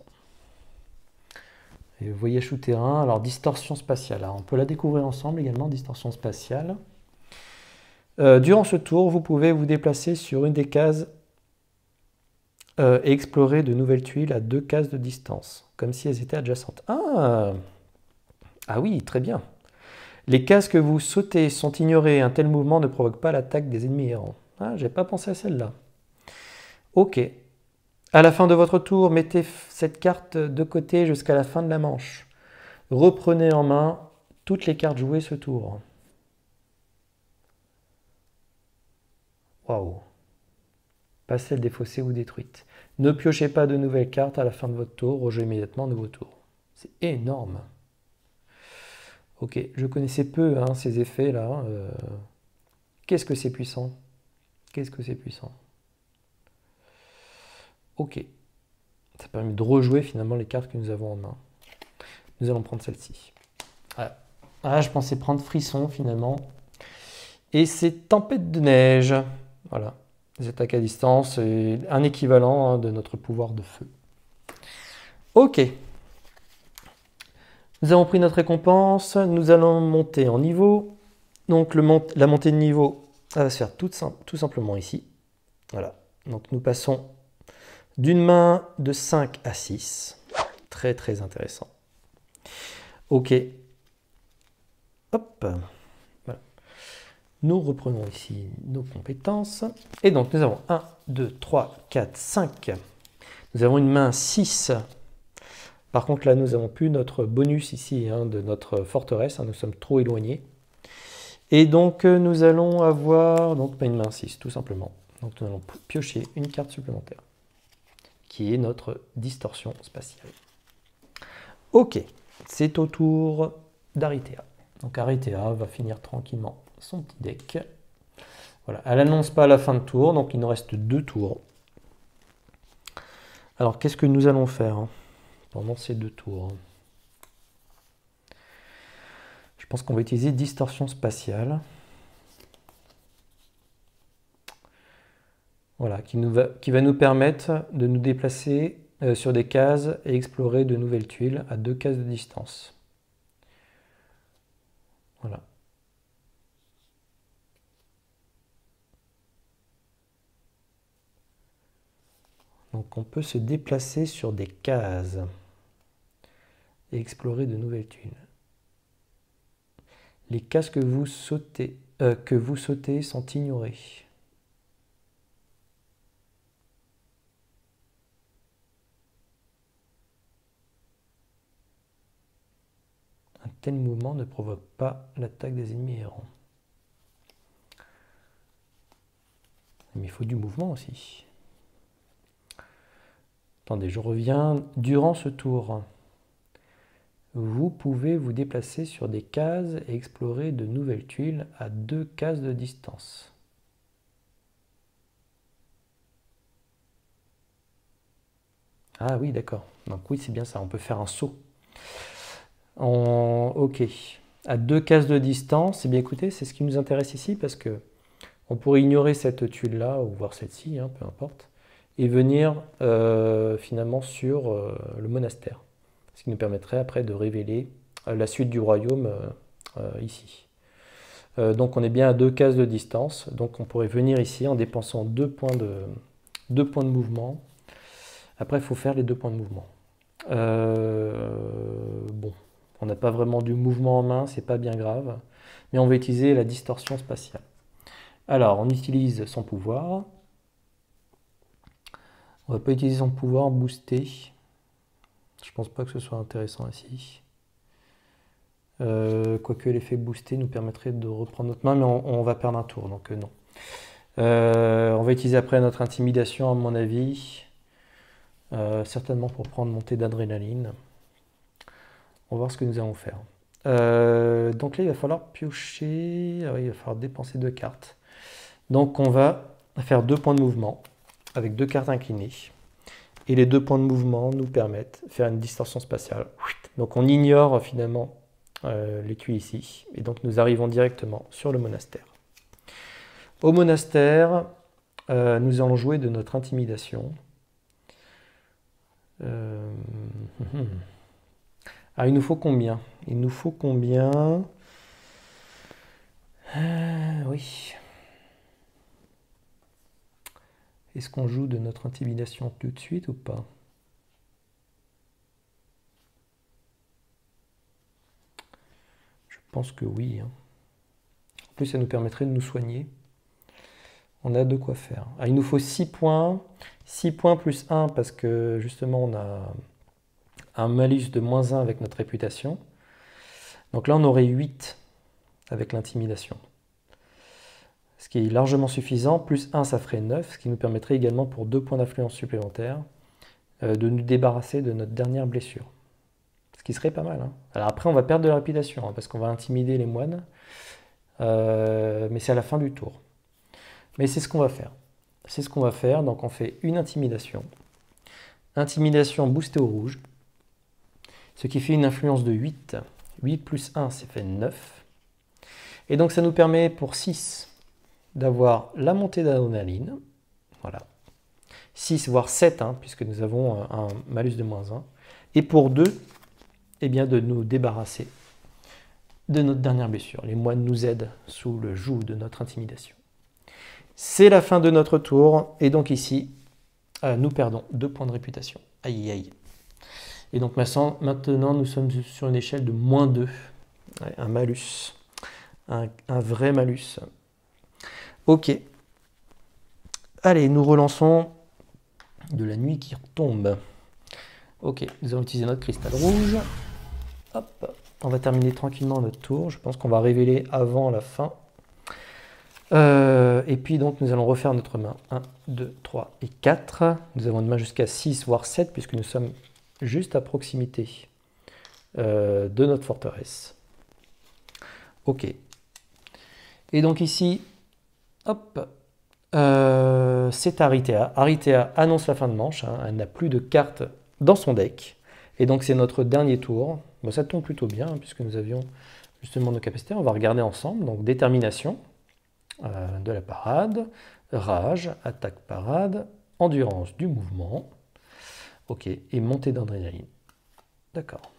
Et voyage souterrain, alors distorsion spatiale. Alors, on peut la découvrir ensemble également, distorsion spatiale. Durant ce tour, vous pouvez vous déplacer sur une des cases et explorer de nouvelles tuiles à 2 cases de distance, comme si elles étaient adjacentes. Ah oui, très bien. Les cases que vous sautez sont ignorées. Un tel mouvement ne provoque pas l'attaque des ennemis errants. Ah, j'ai pas pensé à celle-là. Ok. À la fin de votre tour, mettez cette carte de côté jusqu'à la fin de la manche. Reprenez en main toutes les cartes jouées ce tour. Waouh. Pas celles défaussées ou détruites. Ne piochez pas de nouvelles cartes à la fin de votre tour, rejouez immédiatement un nouveau tour. C'est énorme. Ok, je connaissais peu ces effets-là. Qu'est-ce que c'est puissant? Qu'est-ce que c'est puissant? Ok. Ça permet de rejouer finalement les cartes que nous avons en main. Nous allons prendre celle-ci. Ah, je pensais prendre Frisson finalement. Et c'est Tempête de neige. Voilà. Les attaques à distance, c'est un équivalent de notre pouvoir de feu. Ok. Nous avons pris notre récompense. Nous allons monter en niveau. Donc la montée de niveau, ça va se faire tout simplement ici. Voilà. Donc nous passons d'une main de 5 à 6. Très très intéressant. Ok. Hop. Voilà. Nous reprenons ici nos compétences. Et donc nous avons 1, 2, 3, 4, 5. Nous avons une main 6. Par contre là nous n'avons plus notre bonus ici de notre forteresse. Nous sommes trop éloignés. Et donc nous allons avoir une main 6 tout simplement. Donc nous allons piocher une carte supplémentaire, qui est notre distorsion spatiale. Ok, c'est au tour d'Aritea. Donc Aritea va finir tranquillement son petit deck. Voilà, elle n'annonce pas la fin de tour, donc il nous reste 2 tours. Alors qu'est-ce que nous allons faire pendant ces 2 tours? Je pense qu'on va utiliser distorsion spatiale. Voilà, qui va nous permettre de nous déplacer sur des cases et explorer de nouvelles tuiles à 2 cases de distance. Voilà. Donc on peut se déplacer sur des cases et explorer de nouvelles tuiles. Les cases que vous sautez sont ignorées. Un tel mouvement ne provoque pas l'attaque des ennemis errants. Mais il faut du mouvement aussi. Attendez, je reviens. Durant ce tour, vous pouvez vous déplacer sur des cases et explorer de nouvelles tuiles à 2 cases de distance. Ah oui, d'accord. Donc oui, c'est bien ça. On peut faire un saut. Ok. À 2 cases de distance, eh bien écoutez, c'est ce qui nous intéresse ici parce que on pourrait ignorer cette tuile-là, ou voir celle-ci, peu importe, et venir finalement sur le monastère. Ce qui nous permettrait après de révéler la suite du royaume ici. Donc on est bien à 2 cases de distance, donc on pourrait venir ici en dépensant 2 points de mouvement. Après il faut faire les 2 points de mouvement. Bon, on n'a pas vraiment du mouvement en main, c'est pas bien grave, mais on va utiliser la distorsion spatiale. Alors on utilise son pouvoir. On va pas utiliser son pouvoir boosté. Je pense pas que ce soit intéressant ici. Quoique l'effet boosté nous permettrait de reprendre notre main, mais on va perdre un tour, donc non. On va utiliser après notre intimidation, à mon avis. Certainement pour prendre montée d'adrénaline. On va voir ce que nous allons faire. Donc là, il va falloir piocher. Ah oui, il va falloir dépenser 2 cartes. Donc on va faire 2 points de mouvement avec 2 cartes inclinées. Et les 2 points de mouvement nous permettent de faire une distorsion spatiale. Donc on ignore finalement les tuiles ici. Et donc nous arrivons directement sur le monastère. Au monastère, nous allons jouer de notre intimidation. Ah, il nous faut combien? Il nous faut combien? Oui. Est-ce qu'on joue de notre intimidation tout de suite ou pas? Je pense que oui. En plus, ça nous permettrait de nous soigner. On a de quoi faire. Ah, il nous faut 6 points. 6 points plus 1 parce que justement, on a un malus de -1 avec notre réputation. Donc là, on aurait 8 avec l'intimidation. Ce qui est largement suffisant. Plus 1, ça ferait 9, ce qui nous permettrait également pour 2 points d'influence supplémentaires de nous débarrasser de notre dernière blessure. Ce qui serait pas mal. Hein. Alors après, on va perdre de la réputation, hein, parce qu'on va intimider les moines. Mais c'est à la fin du tour. Mais c'est ce qu'on va faire. C'est ce qu'on va faire. Donc on fait une intimidation. Intimidation boostée au rouge. Ce qui fait une influence de 8. 8 plus 1, ça fait 9. Et donc ça nous permet pour 6 d'avoir la montée d'adrénaline. Voilà. 6 voire 7, hein, puisque nous avons un malus de -1. Et pour 2, eh bien de nous débarrasser de notre dernière blessure. Les moines nous aident sous le joug de notre intimidation. C'est la fin de notre tour. Et donc ici, nous perdons 2 points de réputation. Aïe aïe. Et donc maintenant, nous sommes sur une échelle de -2. Ouais, un malus. Un vrai malus. Ok. Allez, nous relançons de la nuit qui retombe. Ok, nous allons utiliser notre cristal rouge. Hop, on va terminer tranquillement notre tour. Je pense qu'on va révéler avant la fin. Et puis donc nous allons refaire notre main. 1, 2, 3 et 4. Nous avons une main jusqu'à 6 voire 7 puisque nous sommes juste à proximité de notre forteresse. Ok. Et donc ici, hop, c'est Aritea. Aritea annonce la fin de manche. Hein. Elle n'a plus de cartes dans son deck. Et donc c'est notre dernier tour. Bon, ça tombe plutôt bien hein, puisque nous avions justement nos capacités. On va regarder ensemble. Donc détermination de la parade, rage, attaque parade, endurance du mouvement. Ok, et montée d'adrénaline. D'accord.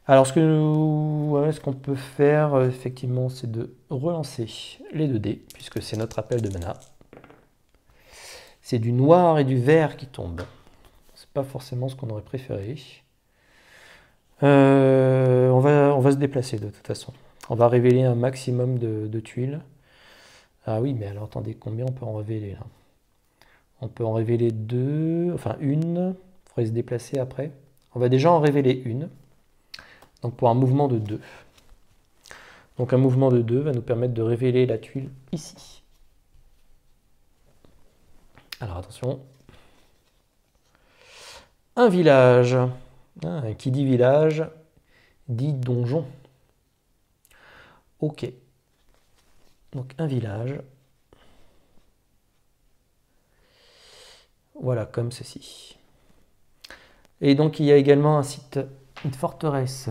Alors ce qu'on peut faire effectivement, c'est de relancer les 2 dés, puisque c'est notre appel de mana. C'est du noir et du vert qui tombent. C'est pas forcément ce qu'on aurait préféré. On va se déplacer de toute façon. On va révéler un maximum de tuiles. Ah oui, mais alors attendez, combien on peut en révéler là? On peut en révéler 2, enfin une. Il faudrait se déplacer après. On va déjà en révéler une. Donc pour un mouvement de 2. Donc un mouvement de 2 va nous permettre de révéler la tuile ici. Alors attention. Un village. Ah, qui dit village dit donjon. Ok. Donc un village. Voilà, comme ceci. Et donc il y a également un site, une forteresse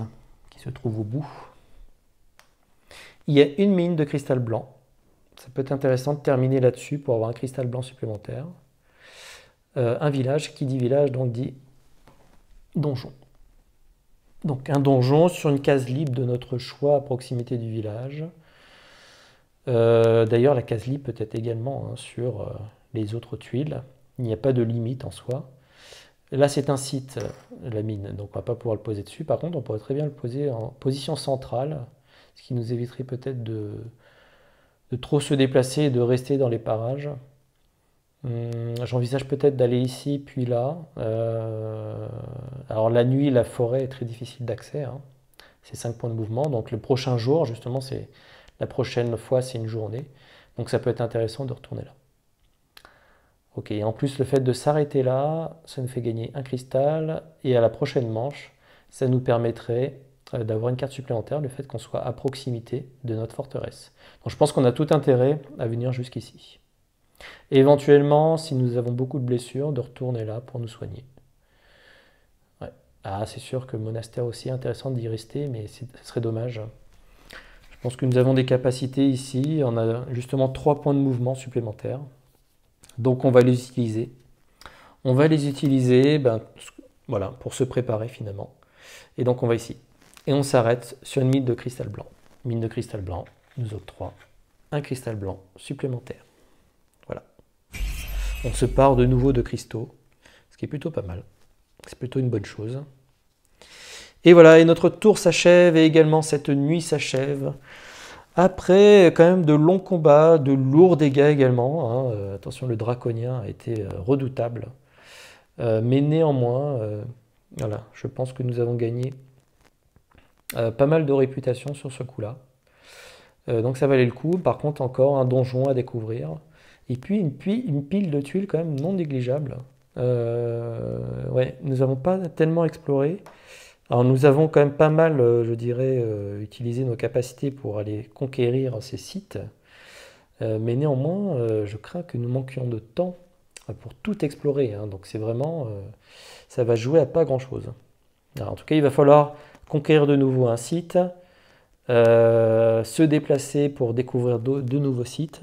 qui se trouve au bout. Il y a une mine de cristal blanc. Ça peut être intéressant de terminer là-dessus pour avoir un cristal blanc supplémentaire. Un village, qui dit village, donc dit donjon. Donc un donjon sur une case libre de notre choix à proximité du village. D'ailleurs, la case libre peut être également hein, sur les autres tuiles. Il n'y a pas de limite en soi. Là, c'est un site, la mine, donc on ne va pas pouvoir le poser dessus. Par contre, on pourrait très bien le poser en position centrale, ce qui nous éviterait peut-être de trop se déplacer et de rester dans les parages. J'envisage peut-être d'aller ici, puis là. Alors la nuit, la forêt est très difficile d'accès. Hein. C'est 5 points de mouvement. Donc le prochain jour, justement, la prochaine fois, c'est une journée. Donc ça peut être intéressant de retourner là. Ok, et en plus le fait de s'arrêter là, ça nous fait gagner un cristal. Et à la prochaine manche, ça nous permettrait d'avoir une carte supplémentaire, le fait qu'on soit à proximité de notre forteresse. Donc je pense qu'on a tout intérêt à venir jusqu'ici. Et éventuellement, si nous avons beaucoup de blessures, de retourner là pour nous soigner. Ouais. Ah, c'est sûr que le monastère aussi est intéressant d'y rester, mais ce serait dommage. Je pense que nous avons des capacités ici. On a justement 3 points de mouvement supplémentaires. Donc on va les utiliser. On va les utiliser voilà, pour se préparer finalement. Et donc on va ici. Et on s'arrête sur une mine de cristal blanc. Mine de cristal blanc nous octroie un cristal blanc supplémentaire. Voilà. On se part de nouveau de cristaux, ce qui est plutôt pas mal. C'est plutôt une bonne chose. Et voilà, et notre tour s'achève, et également cette nuit s'achève. Après, quand même, de longs combats, de lourds dégâts également. Hein. Attention, le draconien a été redoutable. Mais néanmoins, voilà, je pense que nous avons gagné pas mal de réputation sur ce coup-là. Donc ça valait le coup. Par contre, encore un donjon à découvrir. Et puis une pile de tuiles quand même non négligeable. Ouais, nous n'avons pas tellement exploré. Alors nous avons quand même pas mal, je dirais, utilisé nos capacités pour aller conquérir ces sites. Mais néanmoins, je crains que nous manquions de temps pour tout explorer. Hein. Donc c'est vraiment, ça va jouer à pas grand-chose. En tout cas, il va falloir conquérir de nouveau un site, se déplacer pour découvrir de nouveaux sites.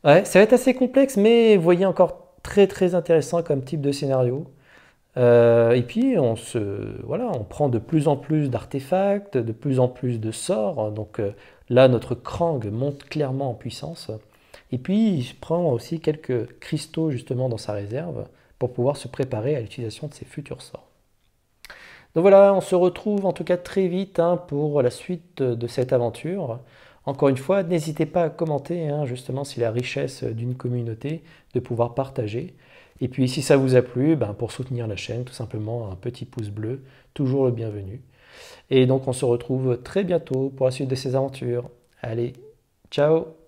Ouais, ça va être assez complexe, mais vous voyez encore très très intéressant comme type de scénario. Et puis voilà, on prend de plus en plus d'artefacts, de plus en plus de sorts. Donc là, notre Krang monte clairement en puissance. Et puis il prend aussi quelques cristaux justement dans sa réserve pour pouvoir se préparer à l'utilisation de ses futurs sorts. Donc voilà, on se retrouve en tout cas très vite pour la suite de cette aventure. Encore une fois, n'hésitez pas à commenter justement si la richesse d'une communauté de pouvoir partager. Et puis si ça vous a plu, pour soutenir la chaîne, tout simplement un petit pouce bleu, toujours le bienvenu. Et donc on se retrouve très bientôt pour la suite de ces aventures. Allez, ciao!